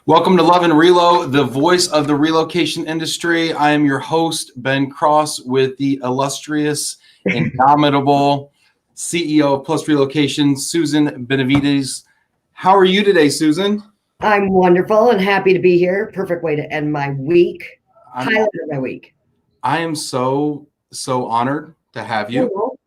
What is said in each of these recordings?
Welcome to Love and Relo, the voice of the relocation industry. I am your host, Ben Cross, with the illustrious, indomitable CEO of Plus Relocation, Susan Benevides. How are you today, Susan? I'm wonderful and happy to be here. Perfect way to end my week. Highlight of my week. I am so honored to have you.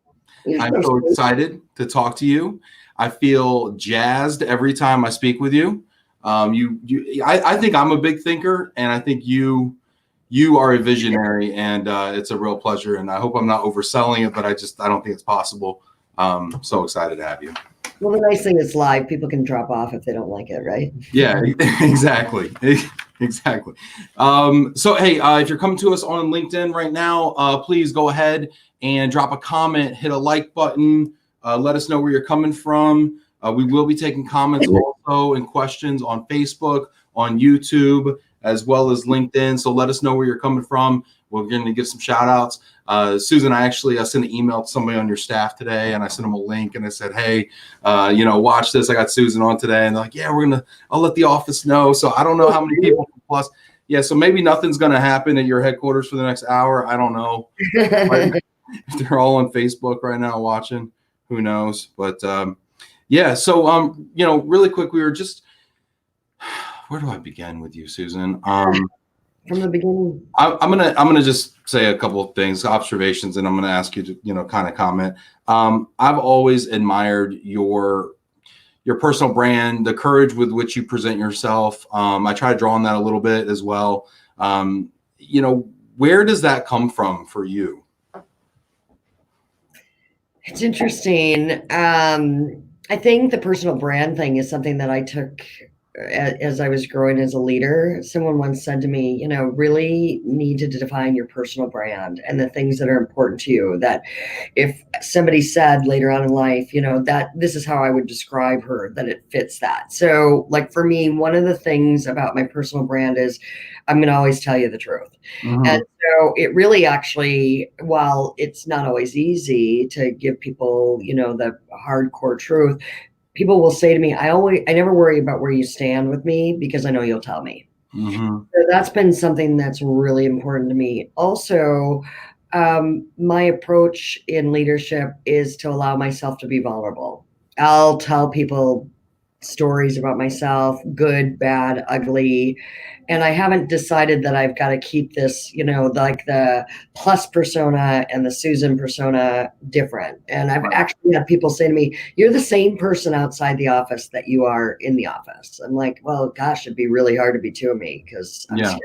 I'm so excited to talk to you. I feel jazzed every time I speak with you. I think I'm a big thinker, and I think you are a visionary, and it's a real pleasure. And I hope I'm not overselling it, but I don't think it's possible. So excited to have you. Well, the nice thing is live. People can drop off if they don't like it, right? Yeah, exactly. Exactly. So, hey, if you're coming to us on LinkedIn right now, please go ahead and drop a comment, hit a like button, let us know where you're coming from. We will be taking comments also and questions on Facebook, on YouTube, as well as LinkedIn. So let us know where you're coming from. We're going to give some shout outs. Susan, I sent an email to somebody on your staff today, and I sent them a link, and I said, hey, watch this. I got Susan on today. And they're like, yeah, I'll let the office know. So I don't know how many people from Plus. Yeah, so maybe nothing's going to happen at your headquarters for the next hour. I don't know. If they're all on Facebook right now watching, who knows? But yeah, so really quick, we were just, where do I begin with you, Susan? From the beginning. I'm gonna just say a couple of things, observations, and I'm gonna ask you to kind of comment. I've always admired your personal brand, the courage with which you present yourself. I try to draw on that a little bit as well. Where does that come from for you? It's interesting. I think the personal brand thing is something that I took as I was growing as a leader. Someone once said to me, really need to define your personal brand and the things that are important to you. That if somebody said later on in life, that this is how I would describe her, that it fits that. So like for me, one of the things about my personal brand is I'm going to always tell you the truth. Mm-hmm. And so it really actually, while it's not always easy to give people, the hardcore truth, people will say to me, I never worry about where you stand with me because I know you'll tell me. Mm-hmm. So that's been something that's really important to me. Also, my approach in leadership is to allow myself to be vulnerable. I'll tell people stories about myself, good, bad, ugly. And I haven't decided that I've got to keep this, like the Plus persona and the Susan persona different. And I've actually had people say to me, you're the same person outside the office that you are in the office. I'm like, well, gosh, it'd be really hard to be two of me because I'm scared.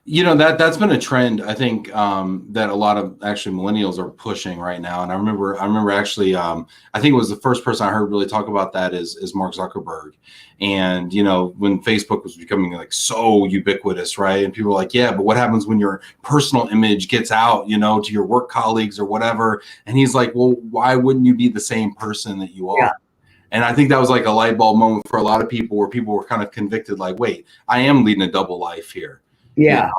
That's been a trend, I think, that a lot of actually millennials are pushing right now. And I remember actually, I think it was the first person I heard really talk about that is Mark Zuckerberg. And, when Facebook was becoming like so ubiquitous, right? And people were like, yeah, but what happens when your personal image gets out, to your work colleagues or whatever? And he's like, well, why wouldn't you be the same person that you are? Yeah. And I think that was like a light bulb moment for a lot of people where people were kind of convicted, like, wait, I am leading a double life here. Yeah.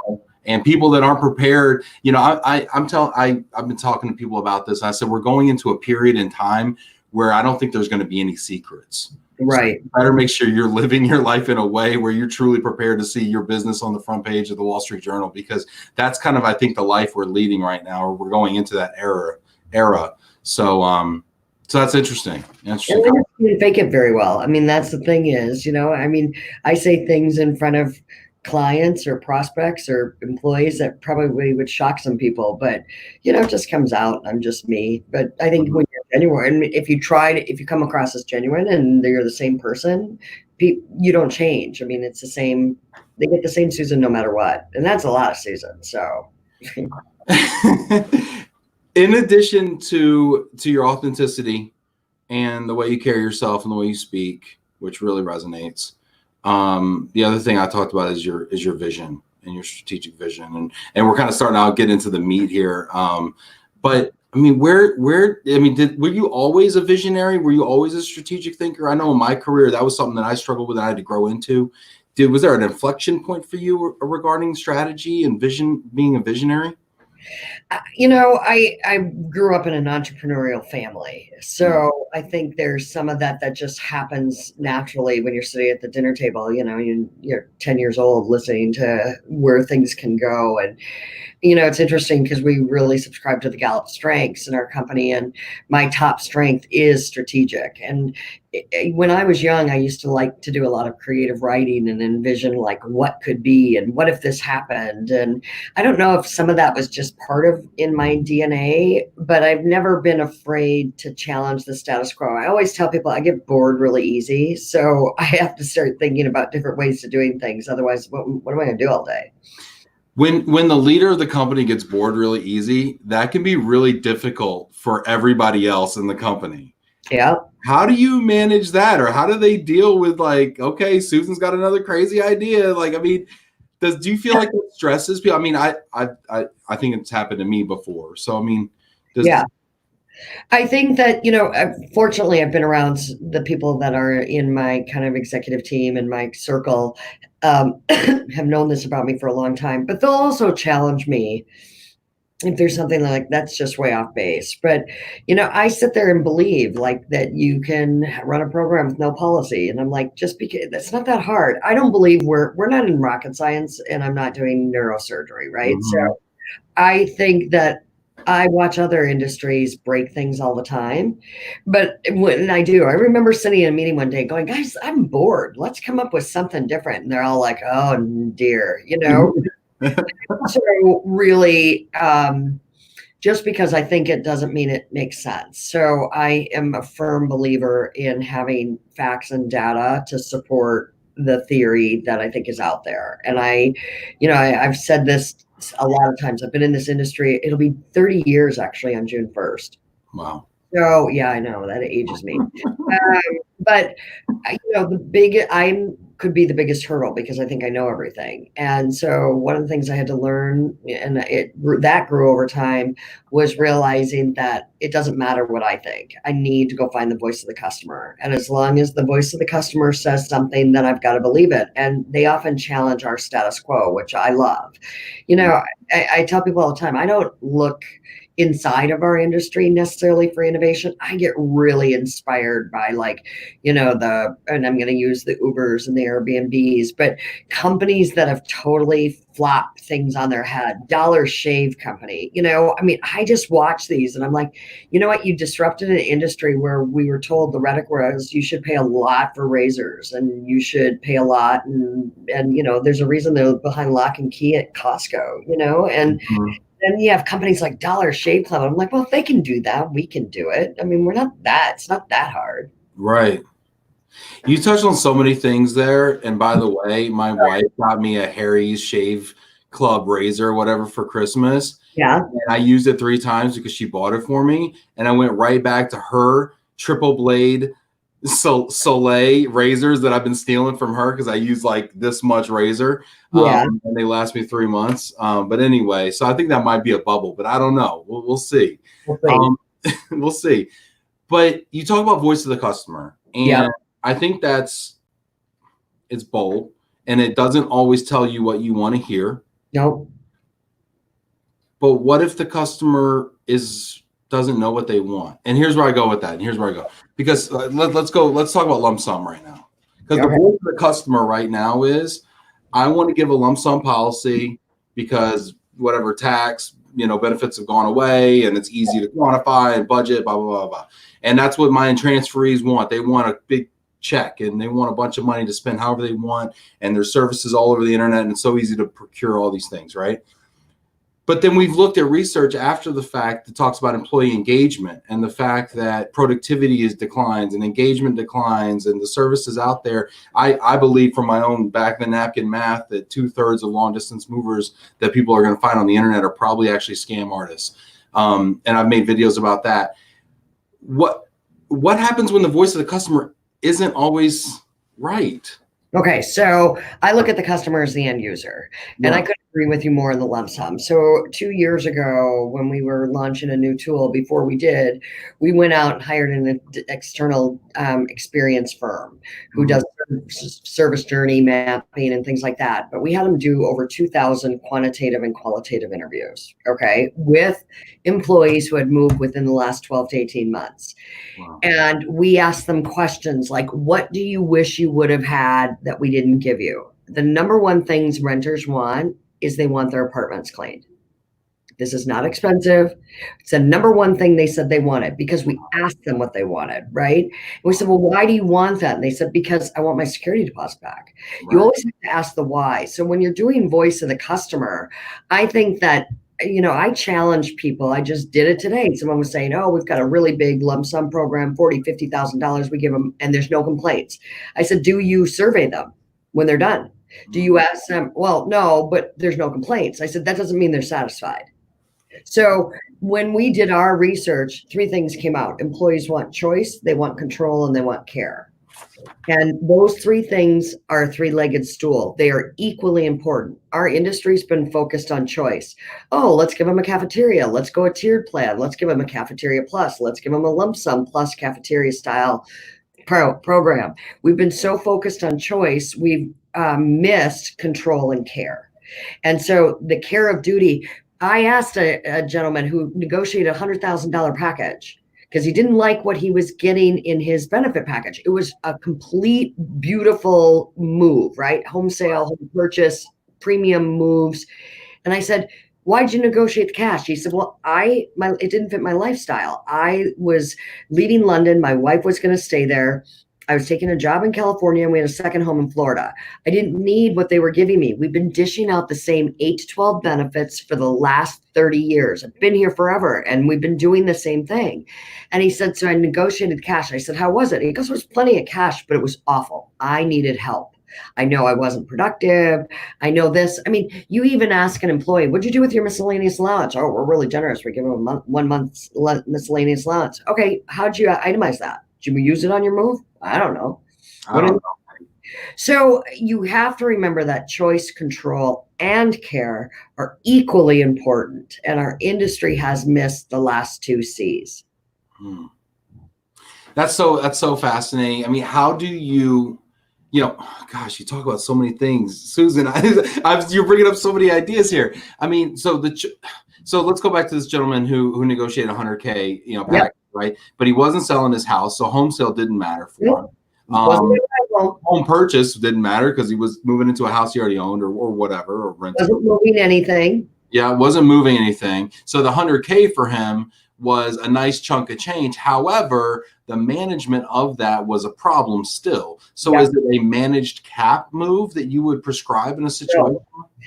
And people that aren't prepared, I've been talking to people about this. And I said, we're going into a period in time where I don't think there's going to be any secrets. Right. So you better make sure you're living your life in a way where you're truly prepared to see your business on the front page of the Wall Street Journal, because that's kind of, I think, the life we're leading right now, or we're going into that era. So that's interesting. And you can fake it very well. I mean, that's the thing is, I say things in front of clients or prospects or employees that probably would shock some people, but it just comes out. I'm just me. But I think when you're genuine, and if you come across as genuine and you're the same person, you don't change. I mean, it's the same. They get the same Susan no matter what, and that's a lot of Susan. So, in addition to your authenticity and the way you carry yourself and the way you speak, which really resonates. The other thing I talked about is your vision and your strategic vision, and we're kind of starting to get into the meat here. But I mean, were you always a visionary? Were you always a strategic thinker? I know in my career that was something that I struggled with and I had to grow into. Was there an inflection point for you regarding strategy and vision, being a visionary? I grew up in an entrepreneurial family. So I think there's some of that just happens naturally when you're sitting at the dinner table, you're 10 years old listening to where things can go. And it's interesting because we really subscribe to the Gallup strengths in our company, and my top strength is strategic. And when I was young, I used to like to do a lot of creative writing and envision like what could be and what if this happened. And I don't know if some of that was just part of in my DNA, but I've never been afraid to challenge the status quo. I always tell people I get bored really easy, so I have to start thinking about different ways of doing things. Otherwise, what am I going to do all day? When the leader of the company gets bored really easy, that can be really difficult for everybody else in the company. Yeah. How do you manage that? Or how do they deal with like, okay, Susan's got another crazy idea. Like, I mean, do you feel like it stresses people? I mean, I think it's happened to me before. So, I mean, yeah. I think that, fortunately, I've been around the people that are in my kind of executive team and my circle have known this about me for a long time, but they'll also challenge me if there's something like that's just way off base. But, I sit there and believe like that you can run a program with no policy. And I'm like, just because that's not that hard. I don't believe we're not in rocket science, and I'm not doing neurosurgery. Right. Mm-hmm. So I think that I watch other industries break things all the time. But when I do, I remember sitting in a meeting one day going, guys, I'm bored. Let's come up with something different. And they're all like, oh, dear, So really, just because I think it doesn't mean it makes sense. So I am a firm believer in having facts and data to support the theory that I think is out there. And I've said this a lot of times. I've been in this industry. It'll be 30 years actually on June 1st. Wow. So yeah, I know that ages me. But I could be the biggest hurdle because I think I know everything. And so one of the things I had to learn, and that grew over time, was realizing that it doesn't matter what I think. I need to go find the voice of the customer. And as long as the voice of the customer says something, then I've got to believe it. And they often challenge our status quo, which I love. I tell people all the time, I don't look inside of our industry necessarily for innovation. I get really inspired by and I'm going to use the Ubers and the Airbnbs, but companies that have totally flopped things on their head. Dollar Shave Company, I just watch these and I'm like, you know what? You disrupted an industry where we were told the rhetoric was you should pay a lot for razors and you should pay a lot. And there's a reason they're behind lock and key at Costco, and mm-hmm. Then you have companies like Dollar Shave Club. I'm like, well, if they can do that, we can do it. I mean, it's not that hard. Right. You touched on so many things there. And by the way, my wife got me a Harry's Shave Club razor or whatever for Christmas. Yeah. And I used it 3 times because she bought it for me. And I went right back to her triple blade Soleil razors that I've been stealing from her because I use like this much razor. And they last me 3 months. But anyway, so I think that might be a bubble, but I don't know. We'll see. We'll see. But you talk about voice of the customer, and I think it's bold, and it doesn't always tell you what you want to hear. Nope. But what if the customer doesn't know what they want? And here's where I go with that. And here's where I go. Because let's talk about lump sum right now. Because the voice of the customer right now is, I want to give a lump sum policy because whatever tax, benefits have gone away and it's easy to quantify and budget, blah, blah, blah, blah. And that's what my transferees want. They want a big check and they want a bunch of money to spend however they want. And there's services all over the internet and it's so easy to procure all these things, right? But then we've looked at research after the fact that talks about employee engagement and the fact that productivity declines and engagement declines and the services out there. I believe from my own back of the napkin math that 2/3 of long distance movers that people are going to find on the internet are probably actually scam artists. And I've made videos about that. What happens when the voice of the customer isn't always right? Okay, so I look at the customer as the end user, and I could agree with you more in the lump sum. So 2 years ago, when we were launching a new tool, before we did, we went out and hired an external experience firm who does service journey mapping and things like that. But we had them do over 2,000 quantitative and qualitative interviews, okay, with employees who had moved within the last 12 to 18 months. Wow. And we asked them questions like, what do you wish you would have had that we didn't give you? The number one things renters want is they want their apartments cleaned. This is not expensive. It's the number one thing they said they wanted because we asked them what they wanted, right? And we said, well, why do you want that? And they said, because I want my security deposit back. Right. You always have to ask the why. So when you're doing voice of the customer, I think that, I challenge people. I just did it today. Someone was saying, oh, we've got a really big lump sum program, $40,000, $50,000 we give them, and there's no complaints. I said, do you survey them when they're done? Do you ask them? Well, no, but there's no complaints. I said, that doesn't mean they're satisfied. So when we did our research, 3 things came out. Employees want choice, they want control, and they want care. And those 3 things are a 3-legged stool. They are equally important. Our industry's been focused on choice. Oh, let's give them a cafeteria. Let's go a tiered plan. Let's give them a cafeteria plus. Let's give them a lump sum plus cafeteria style program. We've been so focused on choice, we've missed control and care. And so the care of duty, I asked a gentleman who negotiated a $100,000 package because he didn't like what he was getting in his benefit package. It was a complete, beautiful move, right? Home sale, home purchase, premium moves. And I said, why'd you negotiate the cash? He said, well, it didn't fit my lifestyle. I was leaving London. My wife was going to stay there. I was taking a job in California and we had a second home in Florida. I didn't need what they were giving me. We've been dishing out the same 8 to 12 benefits for the last 30 years. I've been here forever and we've been doing the same thing. And he said, so I negotiated cash. I said, how was it? He goes, there was plenty of cash, but it was awful. I needed help. I know I wasn't productive. I know this. I mean, you even ask an employee, what'd you do with your miscellaneous allowance? Oh, we're really generous. We give them a 1 month's miscellaneous allowance. Okay, how'd you itemize that? Did you use it on your move? I don't know. So you have to remember that choice, control, and care are equally important. And our industry has missed the last 2 C's. That's so fascinating. I mean, how do you, gosh, you talk about so many things, Susan. You're bringing up so many ideas here. I mean, so let's go back to this gentleman who negotiated $100K, package, right? But he wasn't selling his house, so home sale didn't matter for him. Home purchase didn't matter because he was moving into a house he already owned or whatever, or renting. Wasn't moving anything. Yeah, wasn't moving anything. So the $100K for him was a nice chunk of change. However, the management of that was a problem still. So is it a managed cap move that you would prescribe in a situation?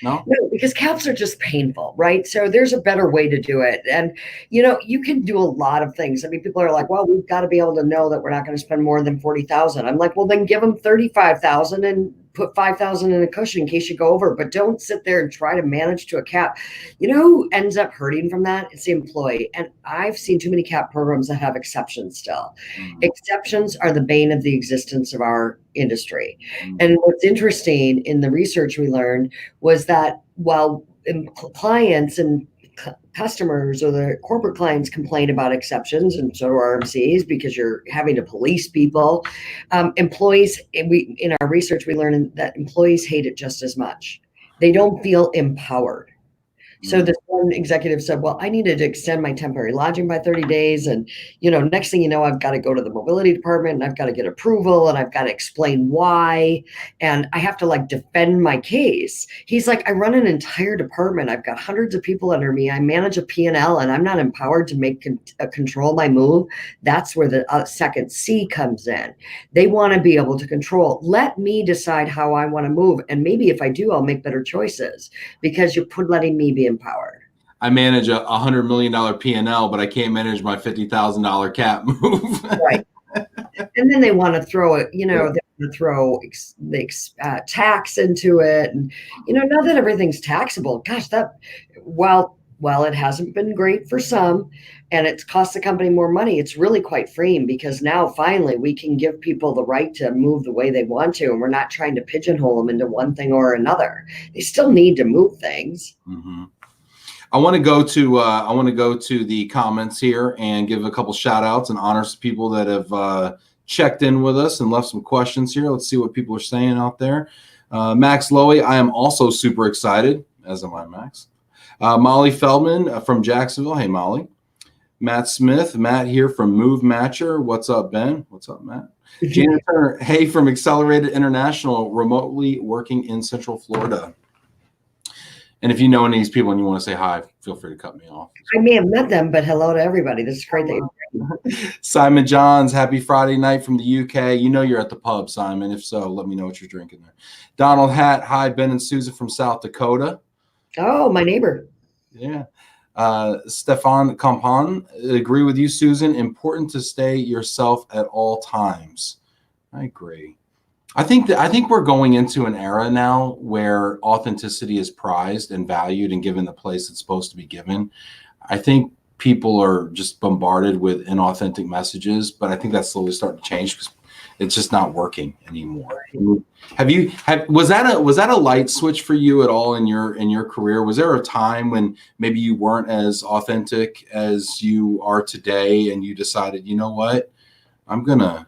No, because caps are just painful, right? So there's a better way to do it. And, you can do a lot of things. I mean, people are like, well, we've got to be able to know that we're not going to spend more than 40,000. I'm like, well, then give them 35,000 and put 5,000 in a cushion in case you go over, but don't sit there and try to manage to a cap. Who ends up hurting from that? It's the employee. And I've seen too many cap programs that have exceptions still. Exceptions are the bane of the existence of our industry. And what's interesting in the research we learned was that while clients and customers or the corporate clients complain about exceptions, and so do RMCs because you're having to police people, employees, in our research, we learned that employees hate it just as much. They don't feel empowered. So this one executive said, well, I needed to extend my temporary lodging by 30 days. And, next thing you know, I've got to go to the mobility department and I've got to get approval and I've got to explain why. And I have to defend my case. He's like, I run an entire department. I've got hundreds of people under me. I manage a P&L and I'm not empowered to control my move. That's where the second C comes in. They want to be able to control. Let me decide how I want to move. And maybe if I do, I'll make better choices because you're letting me be empowered. I manage a $100 million P&L, but I can't manage my $50,000 cap move. Right. And then they want to throw it, they want to throw tax into it. And, now that everything's taxable, gosh, while while it hasn't been great for some and it's cost the company more money, it's really quite freeing because now finally we can give people the right to move the way they want to. And we're not trying to pigeonhole them into one thing or another. They still need to move things. Mm-hmm. I want to go to the comments here and give a couple shout outs and honor some people that have checked in with us and left some questions here. Let's see what people are saying out there. Max Lowy, I am also super excited, as am I, Max. Molly Feldman from Jacksonville. Hey, Molly. Matt Smith. Matt here from Move Matcher. What's up, Ben? What's up, Matt? Janet Turner. Hey, from Accelerated International, remotely working in Central Florida. And if you know any of these people and you want to say hi, feel free to cut me off. I may have met them, but hello to everybody. This is great that you're Simon Johns, happy Friday night from the UK. You know you're at the pub, Simon. If so, let me know what you're drinking there. Donald Hatt, hi, Ben and Susan from South Dakota. Oh, my neighbor. Yeah. Stefan Compan, agree with you, Susan. Important to stay yourself at all times. I agree. I think we're going into an era now where authenticity is prized and valued and given the place it's supposed to be given. I think people are just bombarded with inauthentic messages, but I think that's slowly starting to change because it's just not working anymore. Was that a light switch for you at all in your career? Was there a time when maybe you weren't as authentic as you are today and you decided, you know what, I'm gonna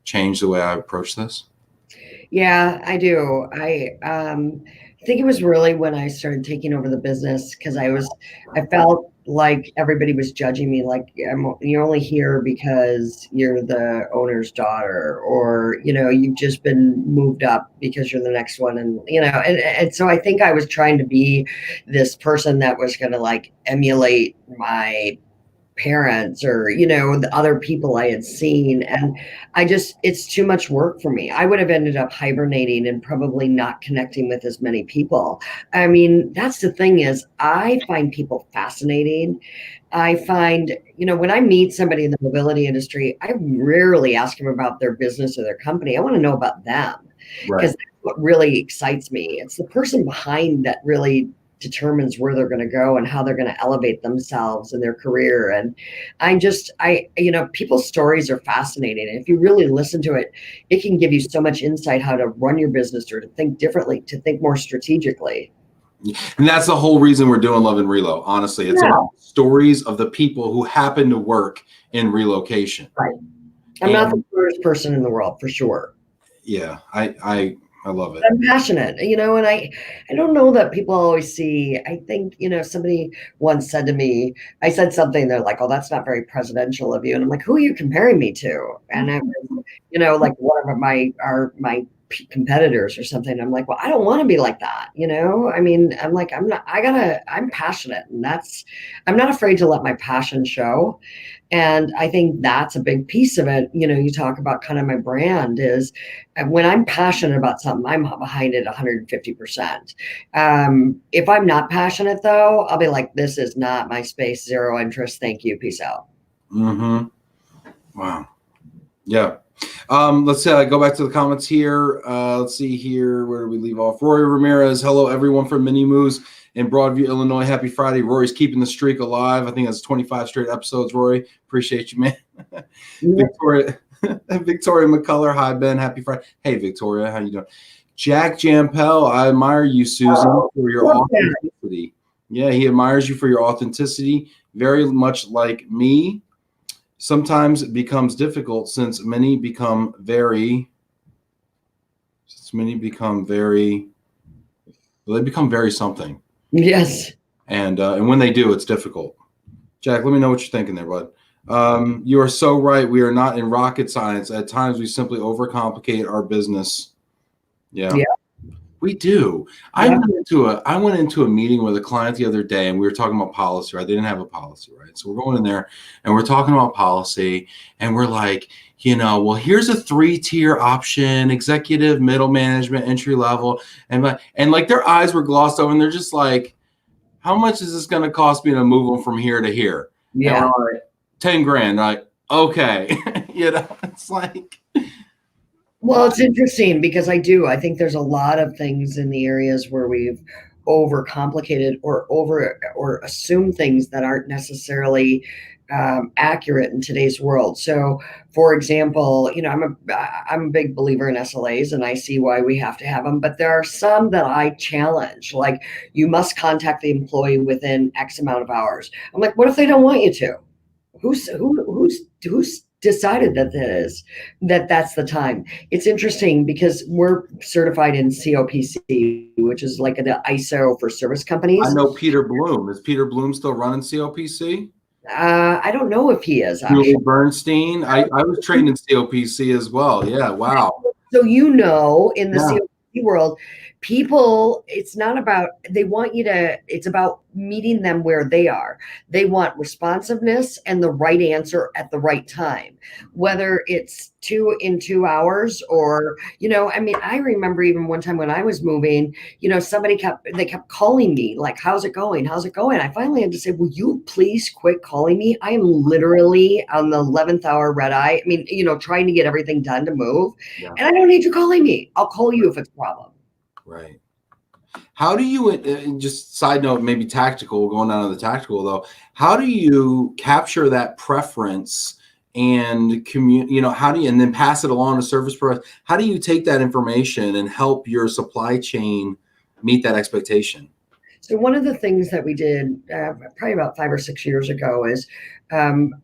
change the way I approach this? Yeah, I do. I think it was really when I started taking over the business because I felt like everybody was judging me, like you're only here because you're the owner's daughter, or you've just been moved up because you're the next one, and so I think I was trying to be this person that was going to like emulate my parents or the other people I had seen, and it's too much work for me. I would have ended up hibernating and probably not connecting with as many people. I mean, that's the thing, is I find people fascinating. I find, when I meet somebody in the mobility industry, I rarely ask them about their business or their company. I want to know about them, because that's what really excites me. It's the person behind that really determines where they're going to go and how they're going to elevate themselves in their career. And people's stories are fascinating. And if you really listen to it, it can give you so much insight how to run your business or to think differently, to think more strategically. And that's the whole reason we're doing Love and Relo. Honestly, it's about stories of the people who happen to work in relocation. Right. I'm not the first person in the world, for sure. Yeah, I love it. I'm passionate, and I don't know that people always see. I think, somebody once said to me, I said something, they're like, oh, that's not very presidential of you. And I'm like, who are you comparing me to? And I was, like one of my competitors or something. I'm like, well, I don't want to be like that. I mean, I'm like, I'm passionate, and I'm not afraid to let my passion show. And I think that's a big piece of it. You talk about kind of my brand is when I'm passionate about something, I'm behind it 150%. If I'm not passionate though, I'll be like, this is not my space, zero interest. Thank you. Peace out. Mm-hmm. Wow. Yeah. Let's go back to the comments here. Let's see here. Where do we leave off? Rory Ramirez. Hello, everyone from Mini Moose in Broadview, Illinois. Happy Friday. Rory's keeping the streak alive. I think that's 25 straight episodes, Rory. Appreciate you, man. Victoria McCullar. Hi, Ben. Happy Friday. Hey, Victoria. How you doing? Jack Jampel. I admire you, Susan, for your authenticity. Yeah, he admires you for your authenticity. Very much like me. Sometimes it becomes difficult since many become very something. Yes. And when they do, it's difficult. Jack, let me know what you're thinking there, bud. You are so right. We are not in rocket science. At times we simply overcomplicate our business. Yeah. We do. I went into a meeting with a client the other day, and we were talking about policy, right? They didn't have a policy, right? So we're going in there and we're talking about policy, and we're like, well, here's a 3-tier option: executive, middle management, entry level. And like their eyes were glossed over, and they're just like, how much is this going to cost me to move them from here to here? Yeah. And we're like, 10 grand. Like, okay. It's like, well, it's interesting because I think there's a lot of things in the areas where we've overcomplicated or assume things that aren't necessarily accurate in today's world. So, for example, I'm a big believer in SLAs, and I see why we have to have them. But there are some that I challenge, like you must contact the employee within X amount of hours. I'm like, what if they don't want you to? Who's decided that's the time? It's interesting because we're certified in COPC, which is like the ISO for service companies. I know Peter Bloom. Is Peter Bloom still running COPC? I don't know if he is Julie actually. Bernstein. I was trained in COPC as well. Yeah. Wow. So in the COPC world, people, it's not about, it's about meeting them where they are. They want responsiveness and the right answer at the right time, whether it's 2 hours or, I remember even one time when I was moving, they kept calling me like, how's it going? How's it going? I finally had to say, will you please quit calling me? I am literally on the 11th hour red eye. Trying to get everything done to move. Yeah. And I don't need you calling me. I'll call you if it's a problem. Right. How do you, just side note, maybe tactical, going down to the tactical though, how do you capture that preference and and then pass it along to service providers? How do you take that information and help your supply chain meet that expectation? So one of the things that we did probably about 5 or 6 years ago is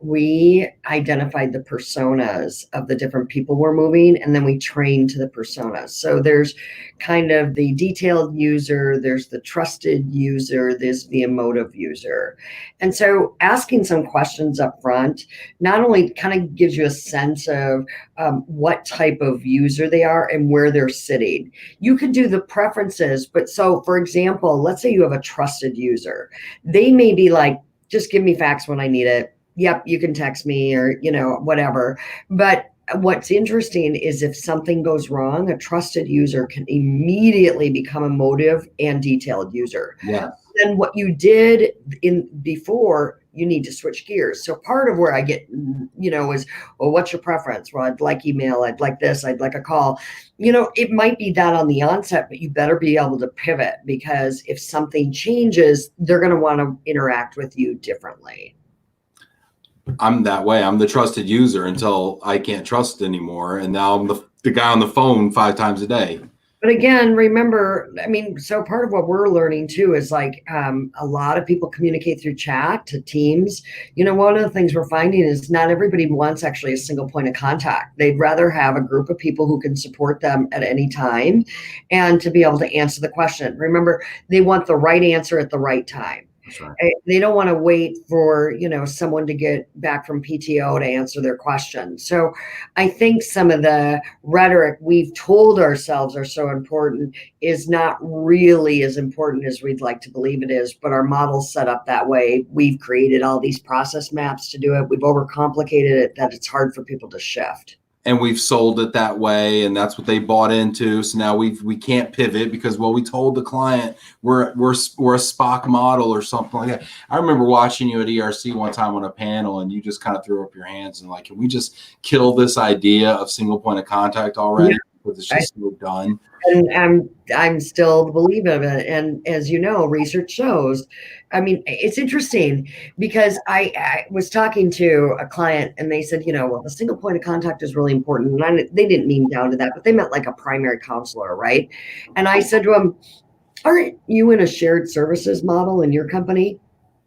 we identified the personas of the different people we're moving, and then we trained to the personas. So there's kind of the detailed user, there's the trusted user, there's the emotive user. And so asking some questions up front not only kind of gives you a sense of what type of user they are and where they're sitting. You could do the preferences, but so for example, let's say you have a trusted user. They may be like, just give me fax when I need it. Yep, you can text me or, whatever. But what's interesting is if something goes wrong, a trusted user can immediately become a emotive and detailed user. Yeah. Then what you did before, you need to switch gears. So part of where I get, is, well, what's your preference? Well, I'd like email. I'd like this. I'd like a call. It might be that on the onset, but you better be able to pivot, because if something changes, they're going to want to interact with you differently. I'm that way. I'm the trusted user until I can't trust anymore. And now I'm the guy on the phone 5 times a day. But again, remember, so part of what we're learning too is like a lot of people communicate through chat to teams. One of the things we're finding is not everybody wants actually a single point of contact. They'd rather have a group of people who can support them at any time and to be able to answer the question. Remember, they want the right answer at the right time. That's right. They don't want to wait for, someone to get back from PTO to answer their question. So I think some of the rhetoric we've told ourselves are so important is not really as important as we'd like to believe it is, but our model's set up that way. We've created all these process maps to do it. We've overcomplicated it that it's hard for people to shift. And we've sold it that way, and that's what they bought into. So now we can't pivot because, well, we told the client we're a Spock model or something like that. I remember watching you at ERC one time on a panel, and you just kind of threw up your hands and like, can we just kill this idea of single point of contact already? Yeah. Because it's just so done. And I'm still the believer of it. And as you know, research shows, it's interesting because I was talking to a client and they said, well, the single point of contact is really important. And they didn't mean down to that, but they meant like a primary counselor, right? And I said to them, aren't you in a shared services model in your company?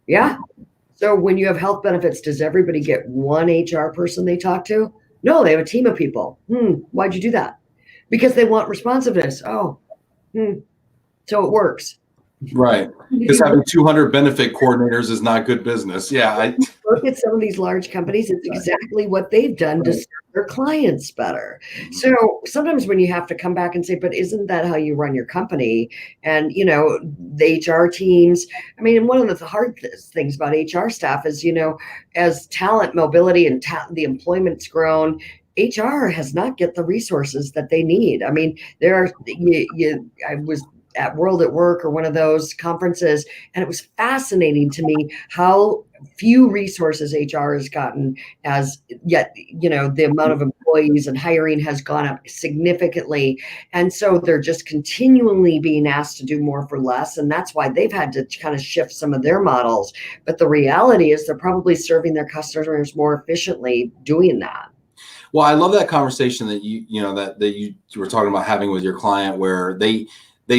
Yeah. So when you have health benefits, does everybody get one HR person they talk to? No, they have a team of people. Why'd you do that? Because they want responsiveness. So it works. Right. Because having 200 benefit coordinators is not good business. Yeah. Look at some of these large companies. It's exactly what they've done to serve their clients better. So sometimes when you have to come back and say, but isn't that how you run your company? And, the HR teams, and one of the hard things about HR staff is, as talent mobility and the employment's grown, HR has not get the resources that they need. I was at World at Work or one of those conferences, and it was fascinating to me how few resources HR has gotten, as yet, the amount of employees and hiring has gone up significantly. And so they're just continually being asked to do more for less. And that's why they've had to kind of shift some of their models. But the reality is they're probably serving their customers more efficiently doing that. Well, I love that conversation that you were talking about having with your client, where they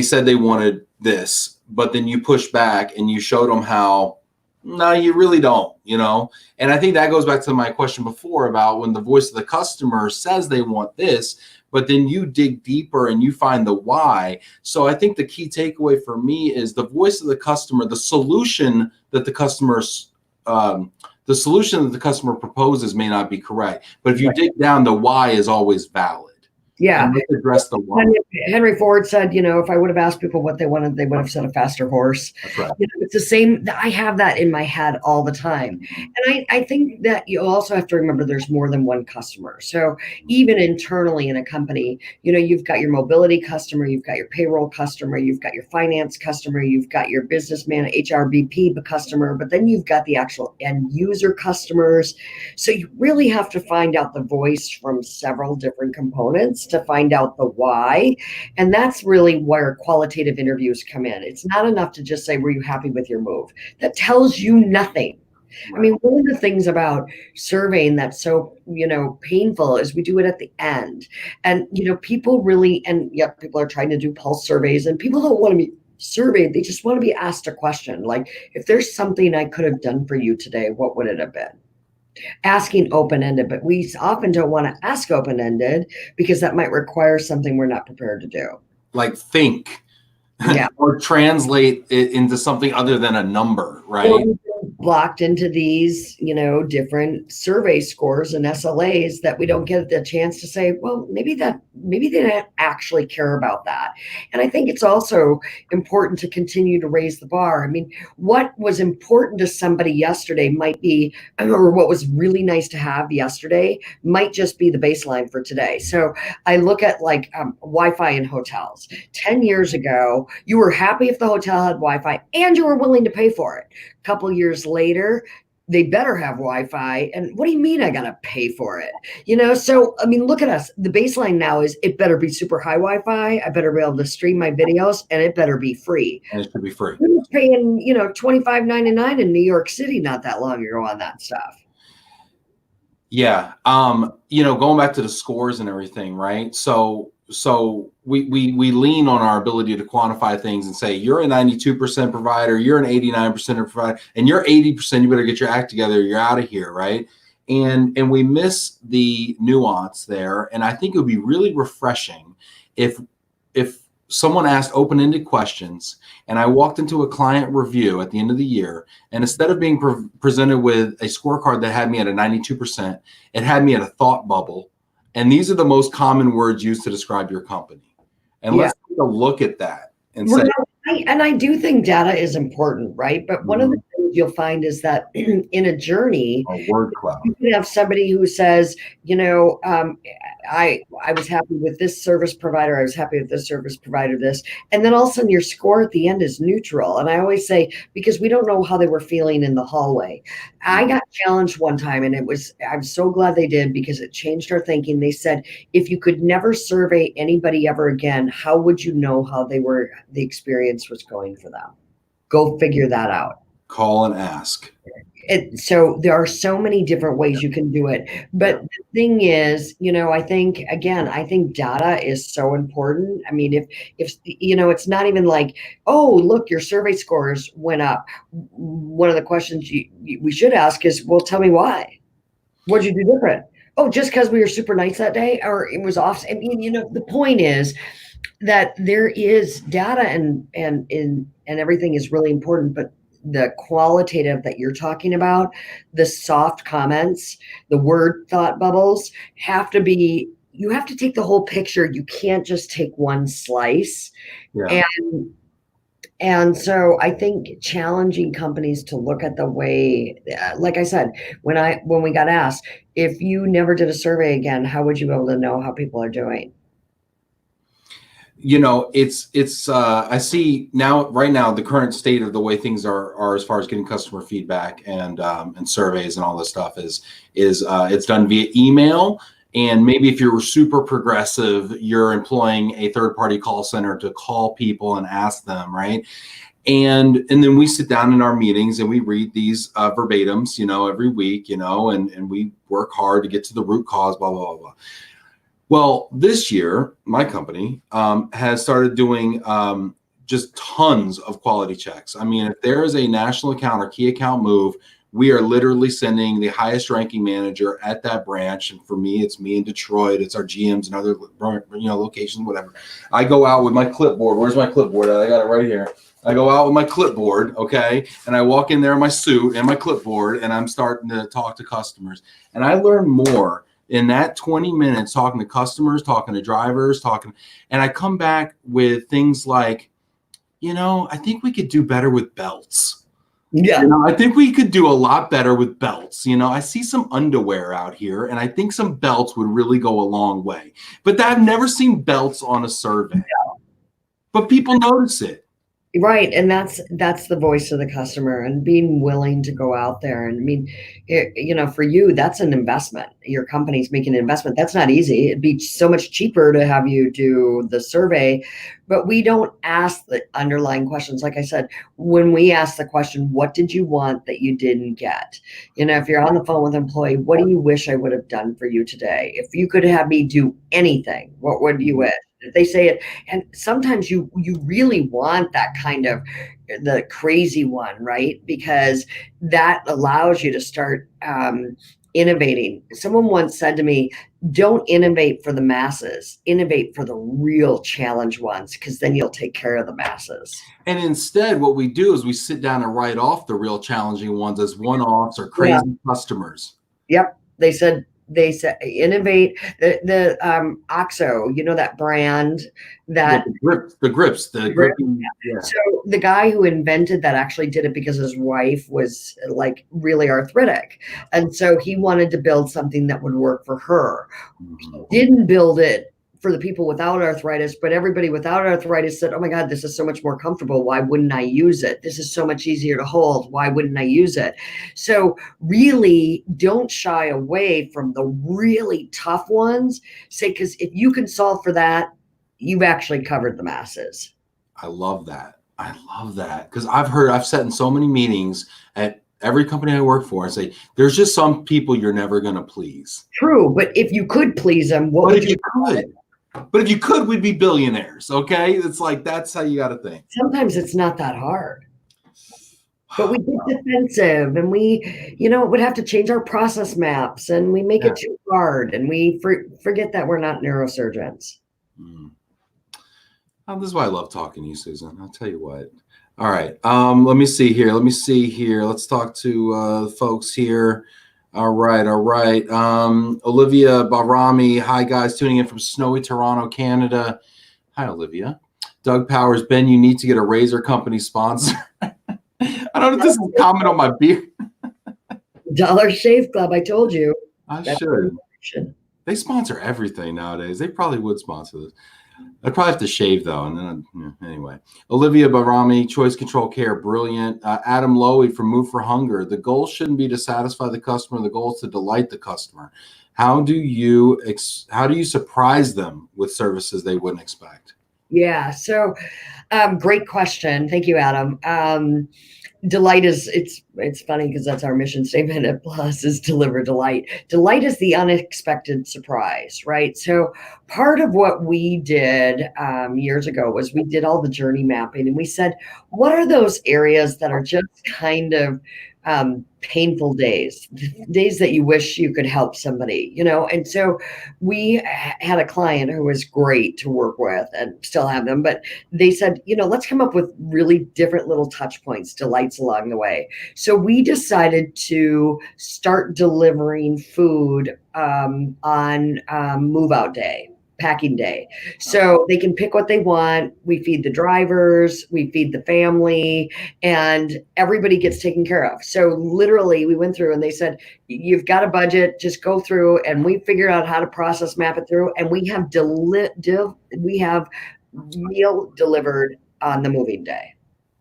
said they wanted this, but then you pushed back and you showed them how, no, you really don't, And I think that goes back to my question before about when the voice of the customer says they want this, but then you dig deeper and you find the why. So I think the key takeaway for me is the voice of the customer, the solution that the customer proposes may not be correct, but if you dig down, the why is always valid. Yeah. And let's address the why. Henry Ford said, if I would have asked people what they wanted, they would have said a faster horse. That's right. It's the same. I have that in my head all the time. And I think that you also have to remember there's more than one customer. So even internally in a company, you've got your mobility customer, you've got your payroll customer, you've got your finance customer, you've got your businessman, HRBP customer, but then you've got the actual end user customers. So you really have to find out the voice from several different components to find out the why. And that's really where qualitative interviews come in. It's not enough to just say, were you happy with your move? That tells you nothing. Right. I mean, one of the things about surveying that's so, painful is we do it at the end. And, people really, and yet people are trying to do pulse surveys and people don't want to be surveyed. They just want to be asked a question. Like, if there's something I could have done for you today, what would it have been? Asking open-ended, but we often don't want to ask open-ended because that might require something we're not prepared to do. Like think, yeah, or translate it into something other than a number, right? Or blocked into these, different survey scores and SLAs that we don't get the chance to say, well, maybe they didn't actually care about that. And I think it's also important to continue to raise the bar. I mean, what was important to somebody yesterday might be, or what was really nice to have yesterday might just be the baseline for today. So I look at like Wi-Fi in hotels. 10 years ago, you were happy if the hotel had Wi-Fi and you were willing to pay for it. A couple years later, they better have Wi-Fi. And what do you mean I got to pay for it? So, I mean, look at us. The baseline now is it better be super high Wi-Fi. I better be able to stream my videos and it better be free. And it should be free. I was paying, $25.99 in New York City not that long ago on that stuff. Yeah. Going back to the scores and everything, right? So we lean on our ability to quantify things and say, you're a 92% provider, you're an 89% provider, and you're 80%, you better get your act together, you're out of here, right? And we miss the nuance there. And I think it would be really refreshing if someone asked open-ended questions and I walked into a client review at the end of the year, and instead of being presented with a scorecard that had me at a 92%, it had me at a thought bubble. And these are the most common words used to describe your company. And let's take a look at that and say. And I do think data is important, right? But one of the things you'll find is that in a journey, word cloud. You can have somebody who says, I was happy with this service provider. I was happy with this service provider, this. And then all of a sudden your score at the end is neutral. And I always say, because we don't know how they were feeling in the hallway. I got challenged one time and I'm so glad they did because it changed our thinking. They said, if you could never survey anybody ever again, how would you know how the experience was going for them? Go figure that out. Call and ask. So there are so many different ways you can do it. But the thing is, I think data is so important. I mean, if it's not even like, oh, look, your survey scores went up. One of the questions we should ask is, well, tell me why. What'd you do different? Oh, just because we were super nice that day, or it was off. I mean, the point is that there is data and everything is really important, but the qualitative that you're talking about, the soft comments, the word thought bubbles you have to take the whole picture. You can't just take one slice. Yeah. And so I think challenging companies to look at the way, like I said, when we got asked, if you never did a survey again, how would you be able to know how people are doing? I see now, right now, the current state of the way things are as far as getting customer feedback and surveys and all this stuff is it's done via email. And maybe if you're super progressive, you're employing a third-party call center to call people and ask them, right? And then we sit down in our meetings and we read these verbatims, every week, and we work hard to get to the root cause, blah, blah, blah, blah. Well, this year, my company has started doing just tons of quality checks. I mean, if there is a national account or key account move, we are literally sending the highest ranking manager at that branch. And for me, it's me in Detroit. It's our GMs and other locations, whatever. I go out with my clipboard. Where's my clipboard? I got it right here. I go out with my clipboard, okay? And I walk in there in my suit and my clipboard, and I'm starting to talk to customers. And I learn more in that 20 minutes talking to customers, talking to drivers, and I come back with things like, I think we could do better with belts. Yeah. I think we could do a lot better with belts. I see some underwear out here, and I think some belts would really go a long way. But I've never seen belts on a survey. Yeah. But people notice it. Right. And that's the voice of the customer and being willing to go out there. And I mean, for you, that's an investment. Your company's making an investment. That's not easy. It'd be so much cheaper to have you do the survey, but we don't ask the underlying questions. Like I said, when we ask the question, what did you want that you didn't get? If you're on the phone with an employee, what do you wish I would have done for you today? If you could have me do anything, what would you wish? If they say it, and sometimes you really want that kind of the crazy one, right? Because that allows you to start innovating. Someone once said to me, don't innovate for the masses, innovate for the real challenge ones, because then you'll take care of the masses. And instead, what we do is we sit down and write off the real challenging ones as one-offs or crazy customers. Yep. They said innovate the OXO, that brand that the grips. Yeah. So the guy who invented that actually did it because his wife was like really arthritic. And so he wanted to build something that would work for her. Mm-hmm. He didn't build it for the people without arthritis, but everybody without arthritis said, oh my God, this is so much more comfortable. Why wouldn't I use it? This is so much easier to hold. Why wouldn't I use it? So really don't shy away from the really tough ones. Because if you can solve for that, you've actually covered the masses. I love that. Because I've sat in so many meetings at every company I work for and say, there's just some people you're never going to please. True. But if you could please them, what would you could? But if you could, we'd be billionaires, okay? It's like, that's how you got to think. Sometimes it's not that hard. But we get defensive and we, would have to change our process maps and we make it too hard and we forget that we're not neurosurgeons. Oh, this is why I love talking to you, Susan. I'll tell you what. All right. Let me see here. Let's talk to folks here. All right. Olivia Barami. Hi, guys. Tuning in from snowy Toronto, Canada. Hi, Olivia. Doug Powers. Ben, you need to get a razor company sponsor. I don't know if this is a comment on my beard. Dollar Shave Club. I told you. I should. They sponsor everything nowadays. They probably would sponsor this. I'd probably have to shave though. And then anyway, Olivia Barami, Choice Control Care, brilliant. Adam Lowy from Move for Hunger. The goal shouldn't be to satisfy the customer. The goal is to delight the customer. How do you surprise them with services they wouldn't expect? Yeah. So great question. Thank you, Adam. Delight is, it's funny because that's our mission statement at Plus is deliver delight. Delight is the unexpected surprise, right? So part of what we did years ago was we did all the journey mapping and we said, what are those areas that are just kind of painful days that you wish you could help somebody, And so we had a client who was great to work with and still have them, but they said, let's come up with really different little touch points, delights along the way. So we decided to start delivering food on move out day. Packing day. So they can pick what they want. We feed the drivers, we feed the family, and everybody gets taken care of. So literally we went through and they said, you've got a budget, just go through, and we figured out how to process map it through. And we have meal delivered on the moving day.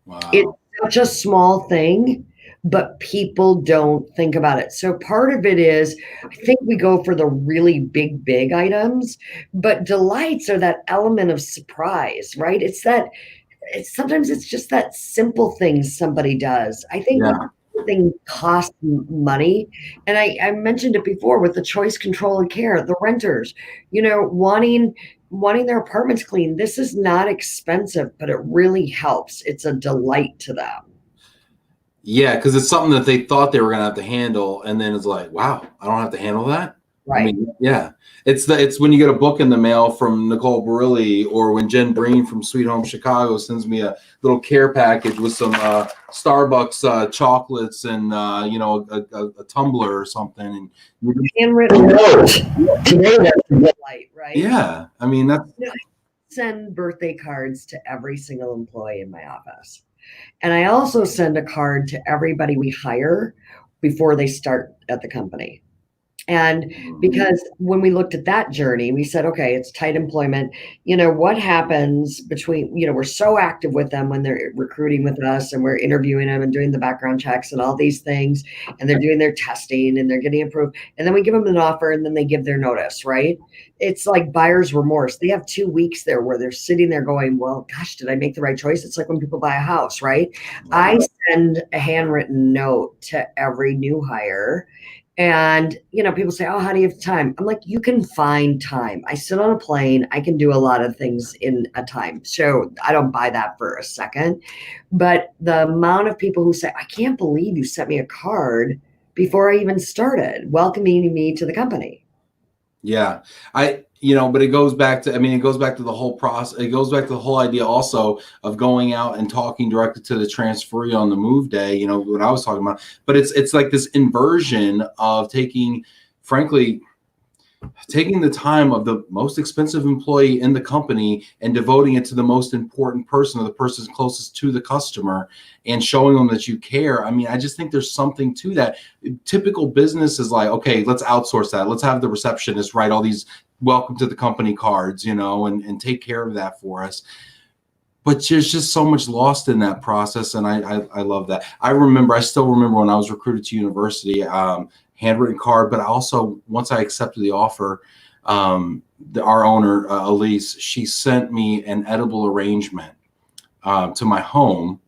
Wow. It's such a small thing, but people don't think about it. So part of it is, I think we go for the really big items, but delights are that element of surprise, right? Sometimes it's just that simple thing somebody does. I think Yeah. when thing costs money, and I mentioned it before with the choice, control, and care, the renters, wanting their apartments clean. This is not expensive, but it really helps. It's a delight to them. Yeah, because it's something that they thought they were gonna have to handle, and then it's like, wow, I don't have to handle that. I Right. mean, yeah, it's when you get a book in the mail from Nicole Barilli, or when Jen Breen from Sweet Home Chicago sends me a little care package with some Starbucks chocolates and a tumbler or something, and Handwritten note. Today that's a delight, right? yeah, I mean that's I send birthday cards to every single employee in my office. And I also send a card to everybody we hire before they start at the company. And because when we looked at that journey, we said, okay, it's tight employment. What happens between, we're so active with them when they're recruiting with us and we're interviewing them and doing the background checks and all these things, and they're doing their testing and they're getting approved. And then we give them an offer and then they give their notice, right? It's like buyer's remorse. They have 2 weeks there where they're sitting there going, well, gosh, did I make the right choice? It's like when people buy a house, right? I send a handwritten note to every new hire. And, people say, oh, how do you have time? I'm like, you can find time. I sit on a plane. I can do a lot of things in a time. So I don't buy that for a second. But the amount of people who say, I can't believe you sent me a card before I even started welcoming me to the company. Yeah, but it goes back to, it goes back to the whole process. It goes back to the whole idea also of going out and talking directly to the transferee on the move day, what I was talking about. But it's like this inversion of taking the time of the most expensive employee in the company and devoting it to the most important person, or the person closest to the customer, and showing them that you care. I just think there's something to that. Typical business is like, okay, let's outsource that. Let's have the receptionist write all these welcome to the company cards, and take care of that for us. But there's just so much lost in that process, and I love that. I still remember when I was recruited to university, handwritten card, but also once I accepted the offer, our owner, Elise, she sent me an edible arrangement to my home,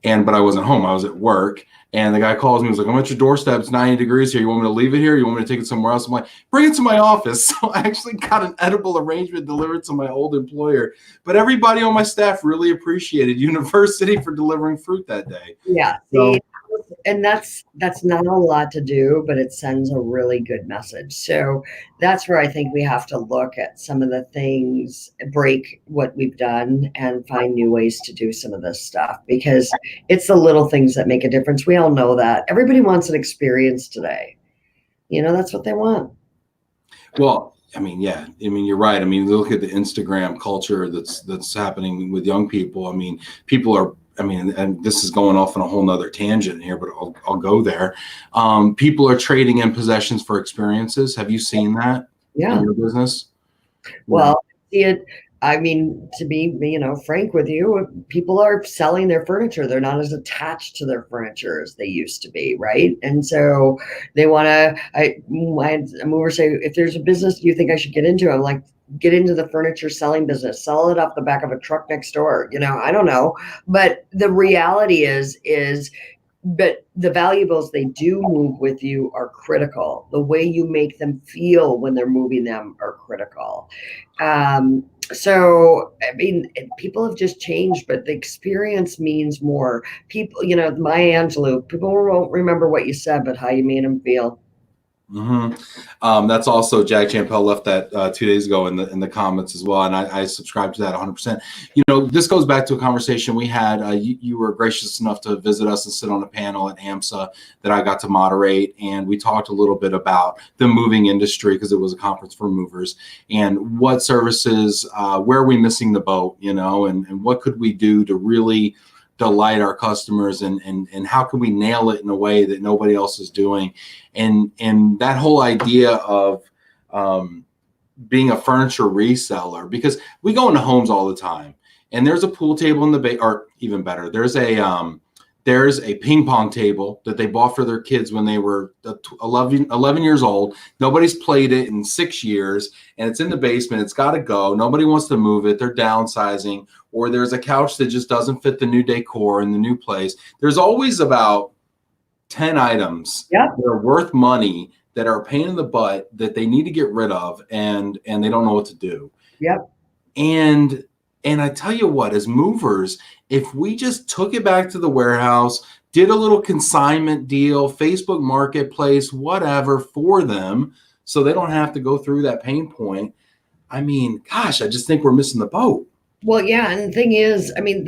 but I wasn't home. I was at work, and the guy calls me. He was like, I'm at your doorstep. It's 90 degrees here. You want me to leave it here? You want me to take it somewhere else? I'm like, bring it to my office. So I actually got an edible arrangement delivered to my old employer. But everybody on my staff really appreciated university for delivering fruit that day. Yeah. So, and that's not a lot to do, but it sends a really good message. So that's where I think we have to look at some of the things, break what we've done, and find new ways to do some of this stuff, because it's the little things that make a difference. We all know that. Everybody wants an experience today. That's what they want. well, yeah. You're right. Look at the Instagram culture that's happening with young people. People are, and this is going off on a whole nother tangent here, but I'll go there. People are trading in possessions for experiences. Have you seen that in your business? Well, see it. To be, frank with you, people are selling their furniture. They're not as attached to their furniture as they used to be, right? And so they want to. I had a mover say, if there's a business you think I should get into, I'm like, get into the furniture selling business. Sell it off the back of a truck next door. I don't know, but the reality is. But the valuables they do move with you are critical. The way you make them feel when they're moving them are critical. So, people have just changed, but the experience means more. People, Maya Angelou, people won't remember what you said, but how you made them feel. Mm-hmm. That's also Jack Champel left that 2 days ago in the comments as well, and I subscribe to that 100%. This goes back to a conversation we had. You were gracious enough to visit us and sit on a panel at AMSA that I got to moderate, and we talked a little bit about the moving industry, because it was a conference for movers, and what services, where are we missing the boat, and what could we do to really delight our customers, and how can we nail it in a way that nobody else is doing. And that whole idea of being a furniture reseller, because we go into homes all the time and there's a pool table in the or even better, there's a ping pong table that they bought for their kids when they were 11 years old. Nobody's played it in 6 years, and it's in the basement. It's got to go. Nobody wants to move it. They're downsizing. Or there's a couch that just doesn't fit the new decor in the new place. There's always about 10 items that are worth money that are a pain in the butt that they need to get rid of, and they don't know what to do. Yep. And I tell you what, as movers, if we just took it back to the warehouse, did a little consignment deal, Facebook Marketplace, whatever for them, so they don't have to go through that pain point. I mean, gosh, I just think we're missing the boat. Well, yeah. And the thing is, I mean,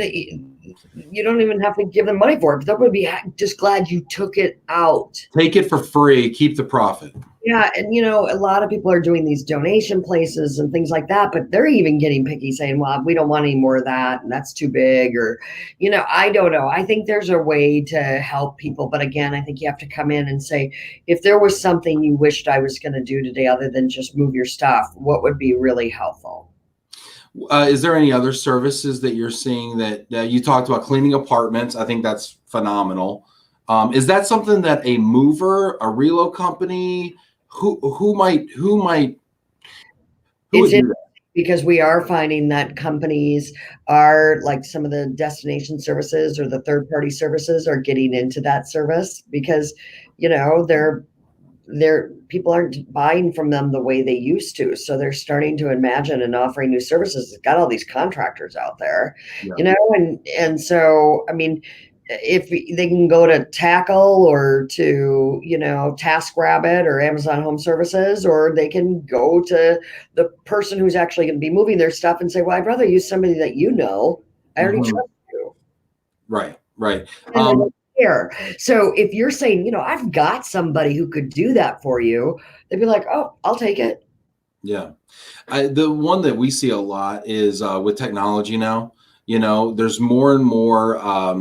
you don't even have to give them money for it, but they'll be just glad you took it out. Take it for free, keep the profit. Yeah. And, you know, a lot of people are doing these donation places and things like that, but they're even getting picky saying, well, we don't want any more of that. And that's too big, or, you know, I don't know. I think there's a way to help people. But again, I think you have to come in and say, if there was something you wished I was going to do today, other than just move your stuff, what would be really helpful? Is there any other services that you're seeing that you talked about? Cleaning apartments? I think that's phenomenal. Is that something that a mover, a relo company, who might do that? Because we are finding that companies are, like, some of the destination services or the third-party services are getting into that service, because, you know, they're people aren't buying from them the way they used to. So they're starting to imagine and offering new services. It's got all these contractors out there, you know, and so, I mean, if they can go to Tackle or to, you know, TaskRabbit or Amazon Home Services, or they can go to the person who's actually going to be moving their stuff and say, well, I'd rather use somebody that, you know, I already trust you. Right. Here. So if you're saying, you know, I've got somebody who could do that for you, they'd be like, oh, I'll take it. Yeah. The one that we see a lot is with technology now. You know, there's more and more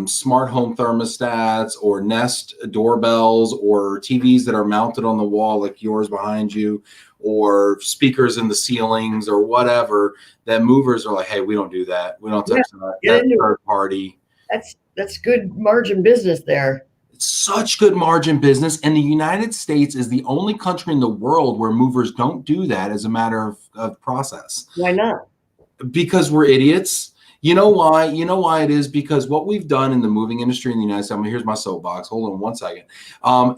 smart home thermostats or Nest doorbells or TVs that are mounted on the wall, like yours behind you, or speakers in the ceilings or whatever, that movers are like, hey, we don't do that. We don't touch that third party. That's good margin business there. It's such good margin business. And the United States is the only country in the world where movers don't do that as a matter of process. Why not? Because we're idiots. You know why? You know why it is? Because what we've done in the moving industry in the United States, I mean, here's my soapbox. Hold on one second.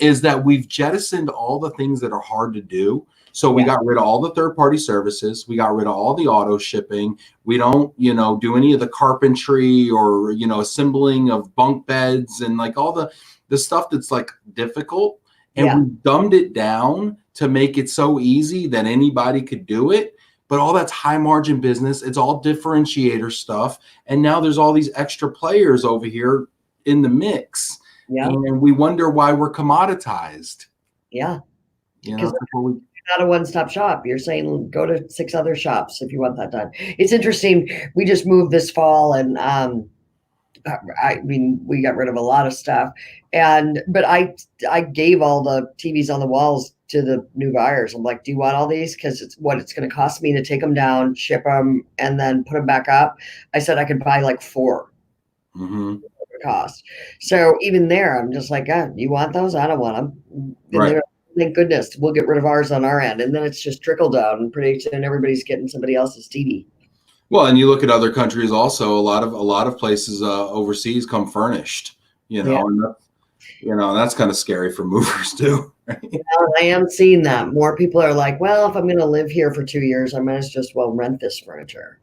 Is that we've jettisoned all the things that are hard to do. So we got rid of all the third-party services. We got rid of all the auto shipping. We don't, you know, do any of the carpentry or, you know, assembling of bunk beds and like all the stuff that's like difficult. And we dumbed it down to make it so easy that anybody could do it. But all that's high margin business. It's all differentiator stuff. And now there's all these extra players over here in the mix. Yeah. And we wonder why we're commoditized. Yeah. You know, not a one-stop shop. You're saying go to 6 other shops if you want that done. It's interesting. We just moved this fall, and I mean, we got rid of a lot of stuff, but I gave all the TVs on the walls to the new buyers. I'm like, do you want all these? Because it's what it's going to cost me to take them down, ship them, and then put them back up. I said I could buy like 4. Cost. So even there, I'm just like, you want those? I don't want them. Right. Thank goodness we'll get rid of ours on our end, and then it's just trickle down, and pretty soon everybody's getting somebody else's TV. Well, and you look at other countries also. A lot of places overseas come furnished. You know, and that's kind of scary for movers too. Right? Yeah, I am seeing that more people are like, well, if I'm going to live here for 2 years, I might as just rent this furniture.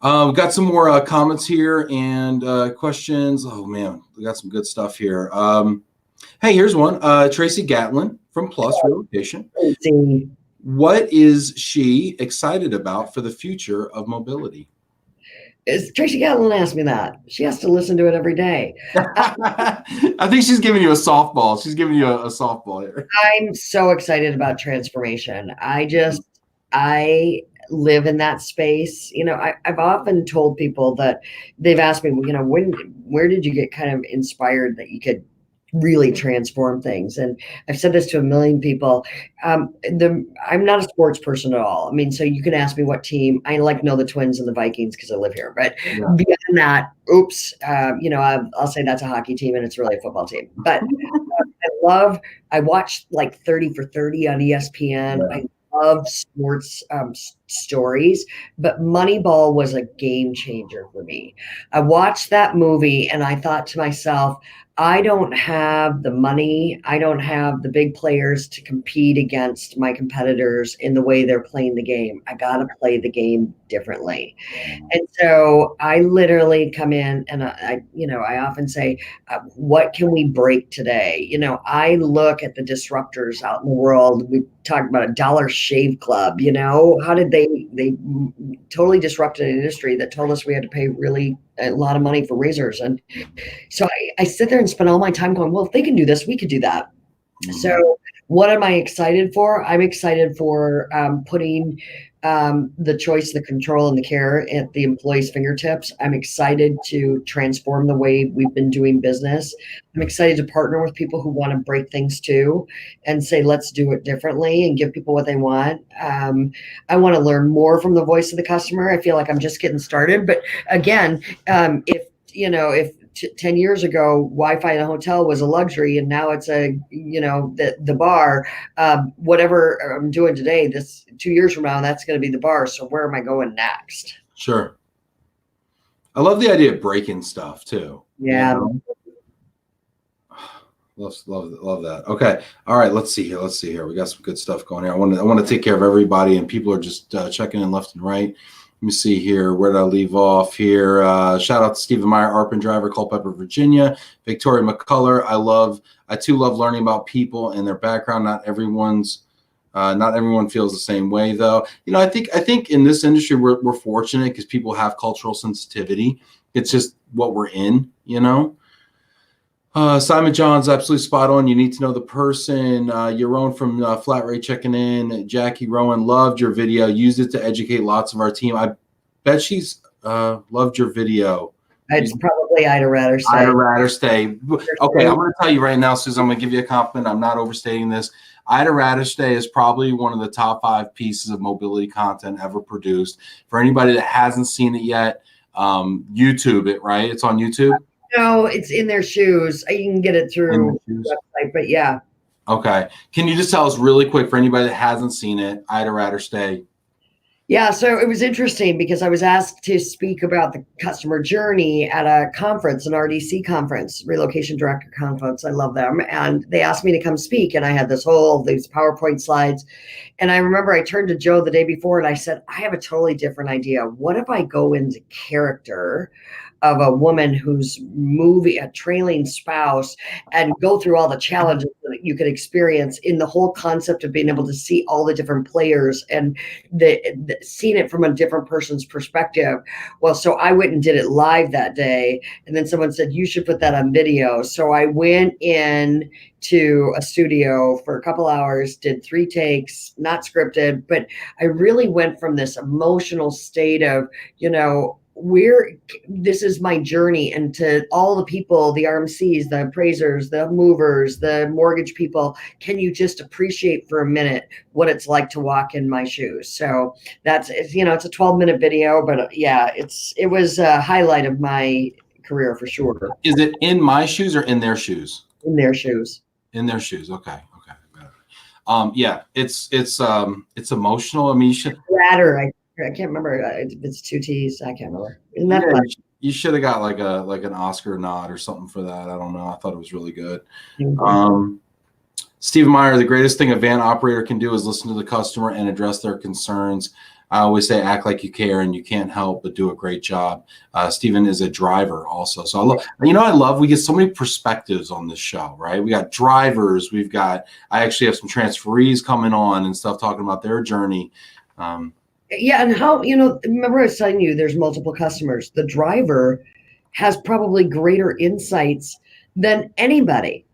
We've got some more comments here and questions. Oh man, we got some good stuff here. Hey, here's one. Tracy Gatlin from Plus Relocation. What is she excited about for the future of mobility? Tracy Gatlin asked me that. She has to listen to it every day. I think she's giving you a softball. She's giving you a softball here. I'm so excited about transformation. I live in that space. You know, I've often told people that they've asked me, you know, where did you get kind of inspired that you could really transform things. And I've said this to a million people. I'm not a sports person at all. I mean, so you can ask me what team. I know the Twins and the Vikings because I live here. But beyond that, I'll say that's a hockey team and it's really a football team. But I watched like 30 for 30 on ESPN. Yeah. I love sports stories, but Moneyball was a game changer for me. I watched that movie and I thought to myself, I don't have the money. I don't have the big players to compete against my competitors in the way they're playing the game. I got to play the game differently. And so I literally come in and I often say, what can we break today? I look at the disruptors out in the world. We talked about a Dollar Shave Club, how did they totally disrupted an industry that told us we had to pay really a lot of money for razors. And so I sit there and spend all my time going, well, if they can do this, we could do that. Mm-hmm. So what am I excited for? I'm excited for putting the choice, the control, and the care at the employee's fingertips. I'm excited to transform the way we've been doing business. I'm excited to partner with people who want to break things too and say, let's do it differently and give people what they want. I want to learn more from the voice of the customer. I feel like I'm just getting started. But again, if 10 years ago, Wi-Fi in a hotel was a luxury, and now it's the bar. Whatever I'm doing today, 2 years from now, that's going to be the bar. So where am I going next? Sure. I love the idea of breaking stuff too. Yeah. Love that. Okay. All right. Let's see here. We got some good stuff going here. I want to take care of everybody, and people are just checking in left and right. Let me see here. Where did I leave off here? Shout out to Stephen Meyer, Arpin driver, Culpeper, Virginia. Victoria McCullar. I too love learning about people and their background. Not everyone feels the same way though. I think in this industry we're fortunate because people have cultural sensitivity. It's just what we're in, Simon John's absolutely spot on. You need to know the person. Yaron from Flat Rate checking in. Jackie Rowan loved your video. Used it to educate lots of our team. I bet she's loved your video. It's probably I'd rather stay. I'd rather stay. Okay, I'm going to tell you right now, Susan. I'm going to give you a compliment. I'm not overstating this. I'd rather stay is probably one of the top 5 pieces of mobility content ever produced. For anybody that hasn't seen it yet, YouTube it. Right? It's on YouTube. No, it's in their shoes. You can get it through the website, but yeah. Okay. Can you just tell us really quick for anybody that hasn't seen it, I'd rather stay? Yeah, so it was interesting because I was asked to speak about the customer journey at a conference, an RDC conference, Relocation Director Conference. I love them. And they asked me to come speak. And I had these PowerPoint slides. And I remember I turned to Joe the day before and I said, I have a totally different idea. What if I go into character of a woman who's a trailing spouse and go through all the challenges that you could experience in the whole concept of being able to see all the different players and seeing it from a different person's perspective. Well, so I went and did it live that day. And then someone said, you should put that on video. So I went in to a studio for a couple hours, did 3 takes, not scripted, but I really went from this emotional state of, this is my journey, and to all the people, the RMCs, the appraisers, the movers, the mortgage people, can you just appreciate for a minute what it's like to walk in my shoes? So it's a 12-minute video, but yeah, it was a highlight of my career for sure. Is it in my shoes or in their shoes? In their shoes. In their shoes. Okay. Yeah, it's emotional. I mean, you should. Latter, I can't remember if it's 2 T's. I can't remember. Isn't that fun? You should have got like an Oscar nod or something for that. I don't know. I thought it was really good. Stephen Meyer, the greatest thing a van operator can do is listen to the customer and address their concerns. I always say act like you care, and you can't help but do a great job. Stephen is a driver also. So I love we get so many perspectives on this show, right? We got drivers. I actually have some transferees coming on and stuff talking about their journey. Yeah, and how, remember I was telling you there's multiple customers. The driver has probably greater insights than anybody.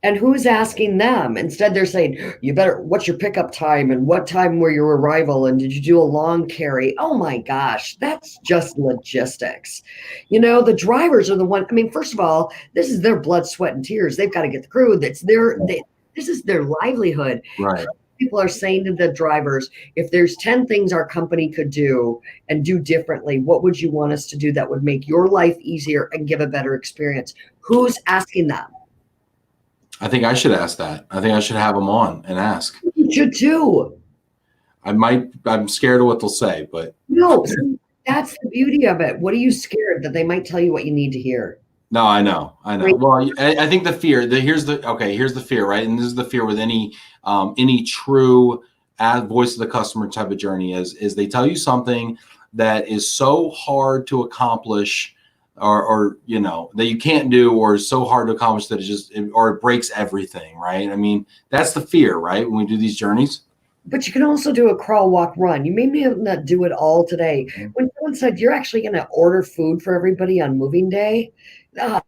And who's asking them? Instead, they're saying, what's your pickup time and what time were your arrival? And did you do a long carry? Oh my gosh, that's just logistics. The drivers are the one. I mean, first of all, this is their blood, sweat, and tears. They've got to get the crew. This is their livelihood. Right. People are saying to the drivers, if there's 10 things our company could do and do differently, what would you want us to do that would make your life easier and give a better experience? Who's asking them? I think I should ask that. I think I should have them on and ask. You should too. I'm scared of what they'll say, but no, that's the beauty of it. What are you scared that they might tell you what you need to hear? No, I know. Well, I think the fear. Here's the fear, right? And this is the fear with any true voice of the customer type of journey is they tell you something that is so hard to accomplish, or that you can't do, or is so hard to accomplish that it breaks everything, right? I mean, that's the fear, right? When we do these journeys. But you can also do a crawl, walk, run. You may not do it all today. Mm-hmm. When someone said you're actually going to order food for everybody on moving day, how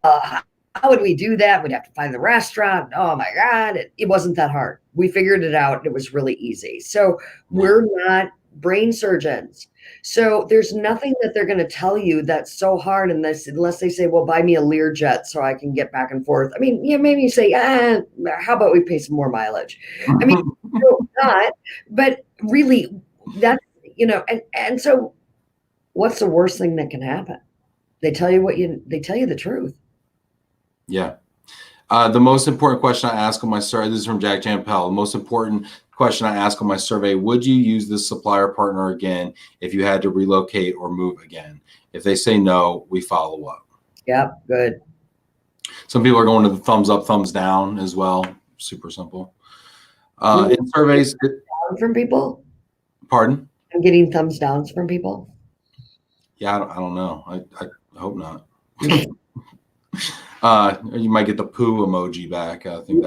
would we do that? We'd have to find the restaurant. Oh my God, it wasn't that hard. We figured it out. It was really easy. So we're not brain surgeons. So there's nothing that they're going to tell you that's so hard unless they say, well, buy me a Learjet so I can get back and forth. I mean, maybe you say, how about we pay some more mileage? I mean, no, not, but really that's, and so what's the worst thing that can happen? They tell you the truth. Yeah. The most important question I ask on my survey, this is from Jack Jampel, the most important question I ask on my survey, would you use this supplier partner again if you had to relocate or move again? If they say no, we follow up. Yep, good. Some people are going to the thumbs up, thumbs down as well. Super simple. In surveys. From people? Pardon? I'm getting thumbs downs from people. Yeah, I don't know. I hope not. You might get the poo emoji back. I think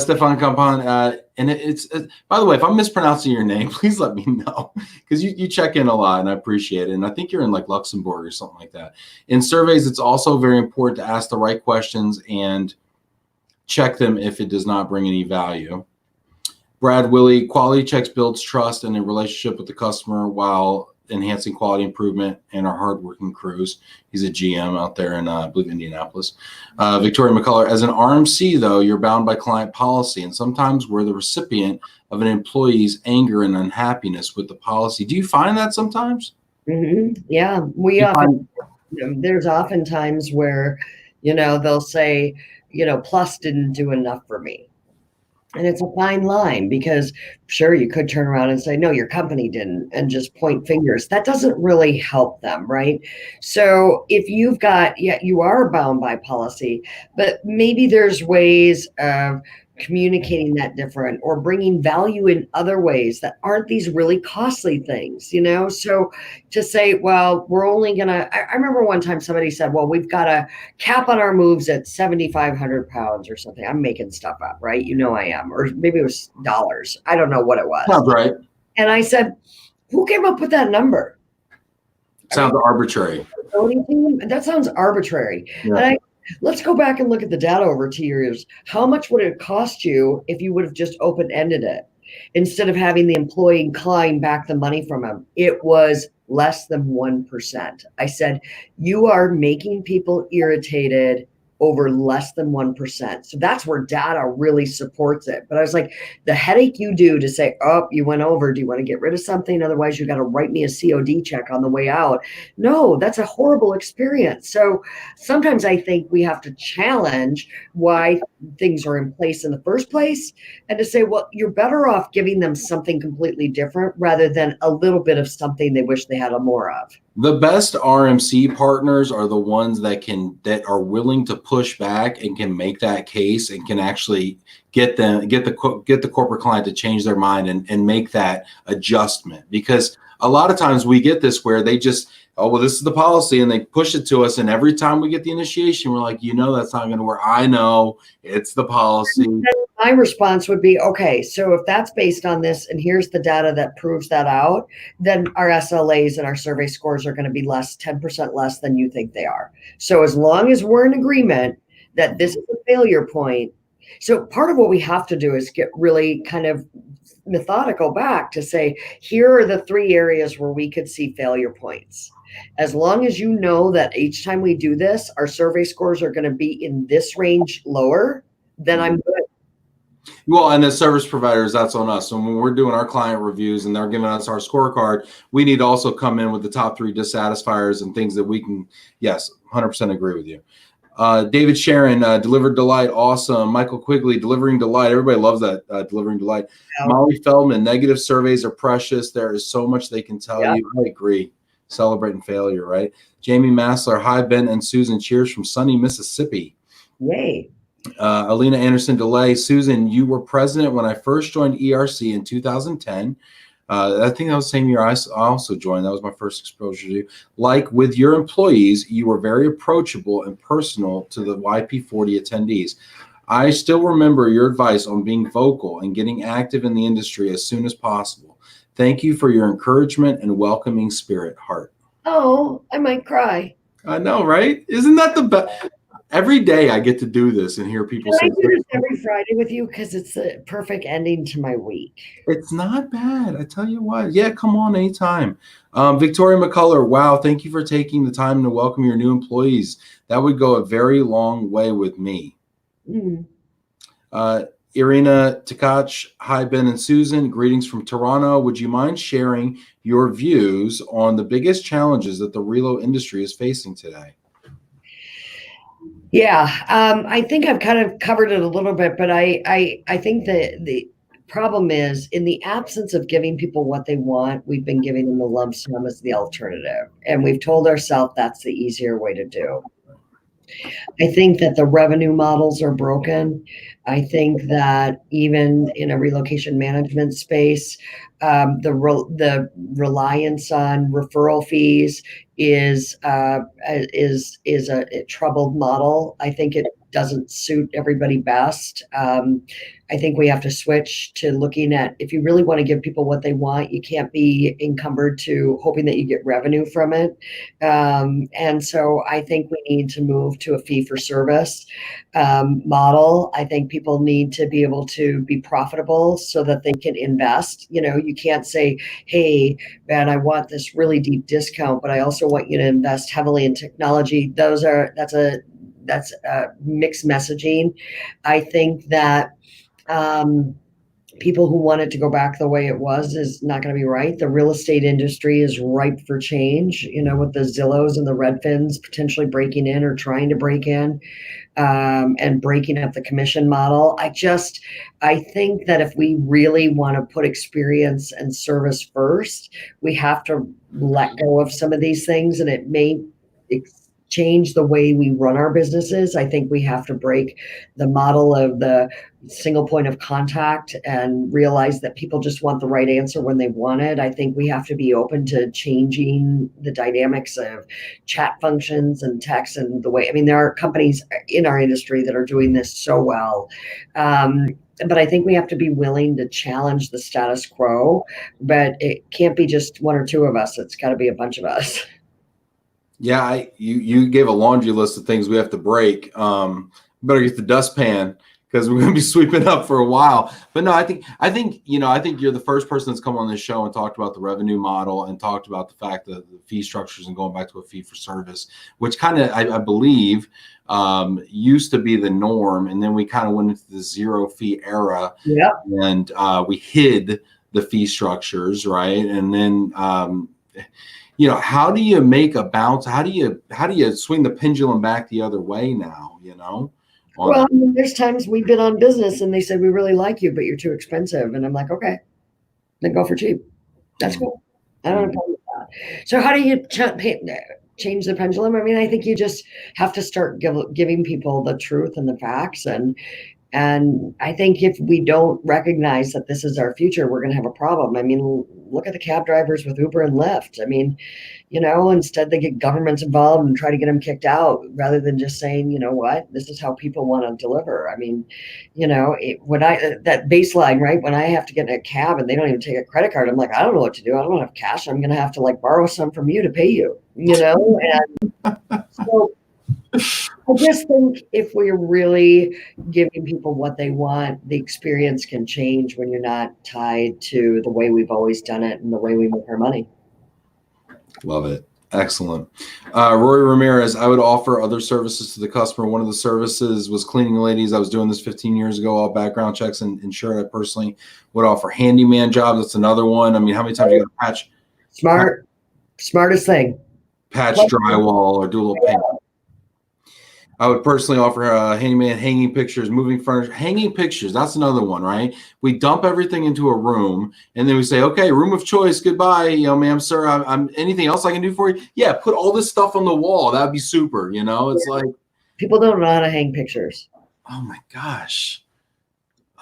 Stefan Campan, and it's by the way, if I'm mispronouncing your name, please let me know, because you check in a lot and I appreciate it. And I think you're in like Luxembourg or something like that. In surveys, it's also very important to ask the right questions and check them if it does not bring any value. Brad Willie, quality checks builds trust and a relationship with the customer while enhancing quality improvement and our hardworking crews. He's a GM out there in, I believe, Indianapolis. Victoria McCullar, as an RMC, though, you're bound by client policy, and sometimes we're the recipient of an employee's anger and unhappiness with the policy. Do you find that sometimes? Mm-hmm. Yeah, there's often times where, they'll say, Plus didn't do enough for me. And it's a fine line, because sure, you could turn around and say, no, your company didn't, and just point fingers. That doesn't really help them, right? So if you've got, you are bound by policy, but maybe there's ways of communicating that different or bringing value in other ways that aren't these really costly things, So to say, well, we're only gonna, I remember one time somebody said, well, we've got a cap on our moves at 7,500 pounds or something. I'm making stuff up, right? I am, or maybe it was dollars. I don't know what it was. Sounds right. And I said, who came up with that number? Sounds arbitrary. That sounds arbitrary. Yeah. And let's go back and look at the data over 2 years. How much would it cost you if you would have just open-ended it instead of having the employee climb back the money from him? It was less than 1%. I said, you are making people irritated over less than 1%. So that's where data really supports it. But I was like, the headache you do to say, oh, you went over, do you want to get rid of something? Otherwise, you got to write me a COD check on the way out. No, that's a horrible experience. So sometimes I think we have to challenge why things are in place in the first place, and to say, well, you're better off giving them something completely different rather than a little bit of something they wish they had more of. The best RMC partners are the ones that are willing to push back and can make that case and can actually get the corporate client to change their mind and make that adjustment. Because a lot of times we get this where they just, oh, well, this is the policy, and they push it to us. And every time we get the initiation, we're like, that's not going to work. I know it's the policy. My response would be, okay, so if that's based on this, and here's the data that proves that out, then our SLAs and our survey scores are going to be 10% less than you think they are. So as long as we're in agreement that this is a failure point. So part of what we have to do is get really kind of methodical back to say, here are the 3 areas where we could see failure points. As long as you know that each time we do this, our survey scores are going to be in this range lower, then I'm good. Well, and as service providers, that's on us. So when we're doing our client reviews and they're giving us our scorecard, we need to also come in with the top 3 dissatisfiers and things that we can, yes, 100% agree with you. David Sharon, delivered delight, awesome. Michael Quigley, delivering delight. Everybody loves that, delivering delight. Yeah. Molly Feldman, negative surveys are precious. There is so much they can tell you. I agree. Celebrating failure, right? Jamie Massler, hi, Ben and Susan. Cheers from sunny Mississippi. Yay. Alina Anderson DeLay, Susan, you were president when I first joined ERC in 2010. I think that was the same year I also joined. That was my first exposure to you. Like with your employees, you were very approachable and personal to the YP40 attendees. I still remember your advice on being vocal and getting active in the industry as soon as possible. Thank you for your encouragement and welcoming spirit, Heart. Oh, I might cry. I know, right? Isn't that the best? Every day I get to do this and hear people say, I do this every Friday with you because it's the perfect ending to my week. It's not bad. I tell you what. Yeah, come on anytime. Victoria McCullar, wow, thank you for taking the time to welcome your new employees. That would go a very long way with me. Mm. Irina Tkach, hi, Ben and Susan. Greetings from Toronto. Would you mind sharing your views on the biggest challenges that the relo industry is facing today? Yeah, I think I've kind of covered it a little bit, but I think that the problem is in the absence of giving people what they want, we've been giving them the lump sum as the alternative. And we've told ourselves that's the easier way to do. I think that the revenue models are broken. I think that even in a relocation management space, the reliance on referral fees is a troubled model. I think it doesn't suit everybody best. I think we have to switch to looking at, if you really want to give people what they want, you can't be encumbered to hoping that you get revenue from it. And so I think we need to move to a fee for service model. I think people need to be able to be profitable so that they can invest. You know, you can't say, hey, man, I want this really deep discount, but I also want you to invest heavily in technology. That's mixed messaging. I think that people who want it to go back the way it was is not going to be right. The real estate industry is ripe for change, you know, with the Zillows and the Redfins potentially breaking in or trying to break in and breaking up the commission model. I think that if we really want to put experience and service first, we have to let go of some of these things, and it may change the way we run our businesses. I think we have to break the model of the single point of contact and realize that people just want the right answer when they want it. I think we have to be open to changing the dynamics of chat functions and text and the way, I mean, there are companies in our industry that are doing this so well. But I think we have to be willing to challenge the status quo, but it can't be just 1 or 2 of us. It's got to be a bunch of us. Yeah, you gave a laundry list of things we have to break. Better get the dustpan because we're going to be sweeping up for a while. But no, I think you're the first person that's come on this show and talked about the revenue model and talked about the fact that the fee structures and going back to a fee for service, which kind of I believe used to be the norm, and then we kind of went into the 0 fee era. Yeah, and we hid the fee structures, right? And then you know, how do you make a bounce? How do you swing the pendulum back the other way now? You know. Well, I mean, there's times we've been on business and they said, we really like you, but you're too expensive. And I'm like, okay, then go for cheap. That's cool. I don't have a problem with that. So how do you change the pendulum? I mean, I think you just have to start giving people the truth and the facts. And I think if we don't recognize that this is our future, we're going to have a problem. I mean, look at the cab drivers with Uber and Lyft. I mean, you know, instead they get governments involved and try to get them kicked out rather than just saying, you know what, this is how people want to deliver. I mean, you know, that baseline, right? When I have to get in a cab and they don't even take a credit card, I'm like, I don't know what to do. I don't have cash. I'm going to have to like borrow some from you to pay you, you know? And so I just think if we're really giving people what they want, the experience can change when you're not tied to the way we've always done it and the way we make our money. Love it. Excellent. Rory Ramirez, I would offer other services to the customer. One of the services was cleaning ladies. I was doing this 15 years ago, all background checks and insured. I personally would offer handyman jobs. That's another one. I mean, how many times you got to Smartest thing. patch drywall or do a little paint? I would personally offer handyman hanging pictures, moving furniture, hanging pictures. That's another one, right? We dump everything into a room and then we say, okay, room of choice. Goodbye, ma'am, sir. I'm anything else I can do for you? Yeah. Put all this stuff on the wall. That'd be super. It's like, people don't know how to hang pictures. Oh my gosh.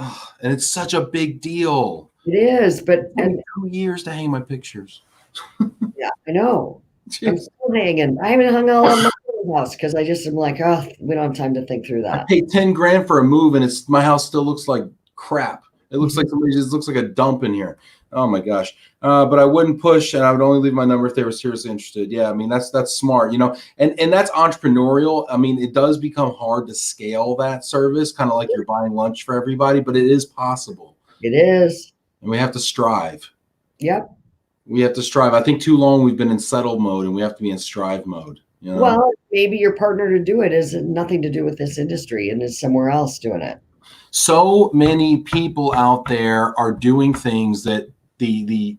Oh, and it's such a big deal. It is, but and 2 years to hang my pictures. Yeah, I know. I'm still hanging. I haven't hung all on my house because I just am like, oh, we don't have time to think through that. I paid 10 grand for a move and my house still looks like crap. It looks like somebody just looks like a dump in here. Oh my gosh. But I wouldn't push and I would only leave my number if they were seriously interested. Yeah, I mean, that's smart, and that's entrepreneurial. I mean, it does become hard to scale that service, kind of like you're buying lunch for everybody, but it is possible. It is. And we have to strive. Yep. We have to strive. I think too long we've been in settle mode and we have to be in strive mode. Well, maybe your partner to do it is nothing to do with this industry and is somewhere else doing it. So many people out there are doing things that the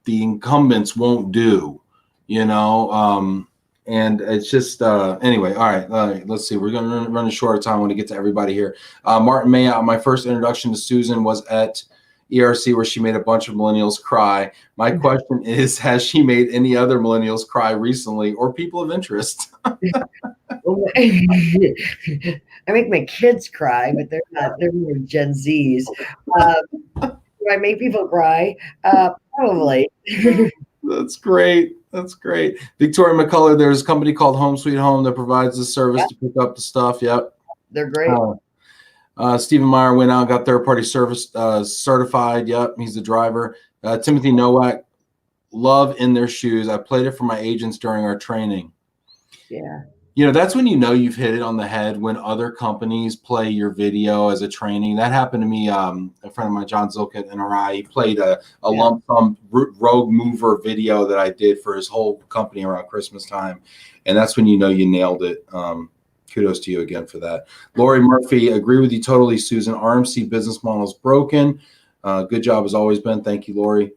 incumbents won't do, and it's just anyway. All right, let's see. We're going to run a short time. I want to get to everybody here. Martin Mayotte, my first introduction to Susan was at ERC where she made a bunch of millennials cry. My question is, has she made any other millennials cry recently or people of interest? I make my kids cry, but they're not. They're more Gen Zs. Do I make people cry? Probably. That's great. That's great. Victoria McCullar, there's a company called Home Sweet Home that provides the service to pick up the stuff. Yep. They're great. Stephen Meyer went out, got third-party service certified. Yep, he's the driver. Timothy Nowak, love In Their Shoes. I played it for my agents during our training. Yeah. That's when you've hit it on the head, when other companies play your video as a training. That happened to me. A friend of mine, John Zilk at NRI, he played a lump sum rogue mover video that I did for his whole company around Christmas time. And that's when you nailed it. Kudos to you again for that. Lori Murphy, agree with you totally, Susan. RMC business model is broken. Good job as always, Ben. Thank you, Lori.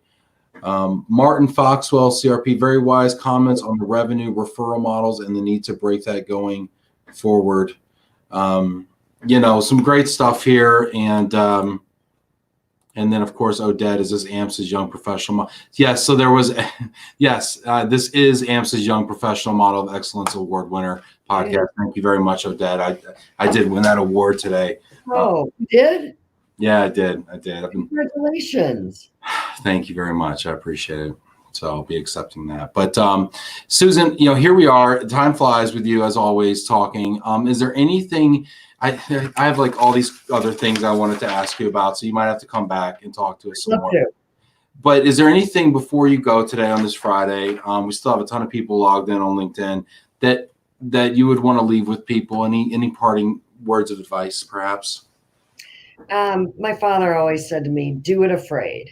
Martin Foxwell, CRP, very wise comments on the revenue referral models and the need to break that going forward. Some great stuff here. And then, of course, Odette, is this AMS's Young Professional Model? Yes, so there was, this is AMS's Young Professional Model of Excellence Award winner podcast. Yeah. Thank you very much, Odette. I did win that award today. Oh, you did? Yeah, I did. Congratulations. Thank you very much. I appreciate it. So I'll be accepting that. But Susan, here we are. Time flies with you as always talking. Is there anything, I have like all these other things I wanted to ask you about, so you might have to come back and talk to us some more. But is there anything before you go today on this Friday? We still have a ton of people logged in on LinkedIn that you would want to leave with people. Any parting words of advice, perhaps? My father always said to me, do it afraid.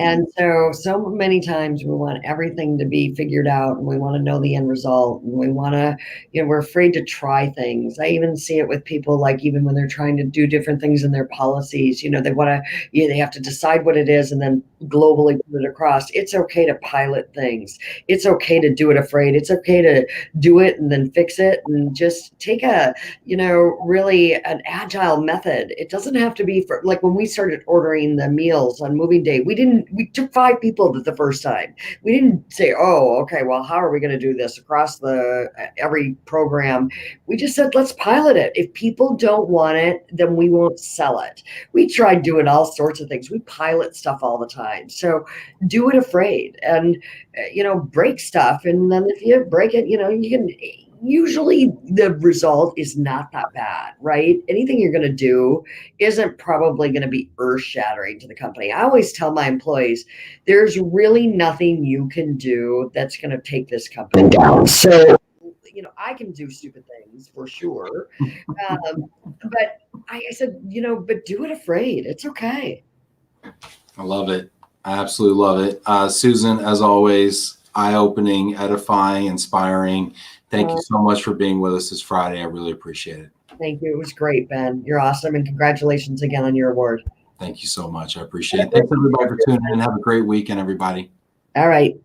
And so many times we want everything to be figured out and we want to know the end result and we want to, we're afraid to try things. I even see it with people, like even when they're trying to do different things in their policies, they want to, they have to decide what it is and then globally put it across. It's okay to pilot things. It's okay to do it afraid. It's okay to do it and then fix it and just take a, really an agile method. It doesn't have to be for, like when we started ordering the meals on moving day, we took 5 people the first time. We didn't say, oh, okay, well, how are we going to do this across every program? We just said, let's pilot it. If people don't want it, then we won't sell it. We tried doing all sorts of things. We pilot stuff all the time. So do it afraid and, break stuff. And then if you break it, you can, usually the result is not that bad, right? Anything you're going to do isn't probably going to be earth-shattering to the company. I always tell my employees, there's really nothing you can do that's going to take this company down. So, I can do stupid things. things for sure. But I said, but do it afraid. It's okay. I love it. I absolutely love it. Susan, as always, eye-opening, edifying, inspiring. Thank you so much for being with us this Friday. I really appreciate it. Thank you. It was great, Ben. You're awesome. And congratulations again on your award. Thank you so much. I appreciate it. Thanks everybody for tuning in. Have a great weekend, everybody. All right.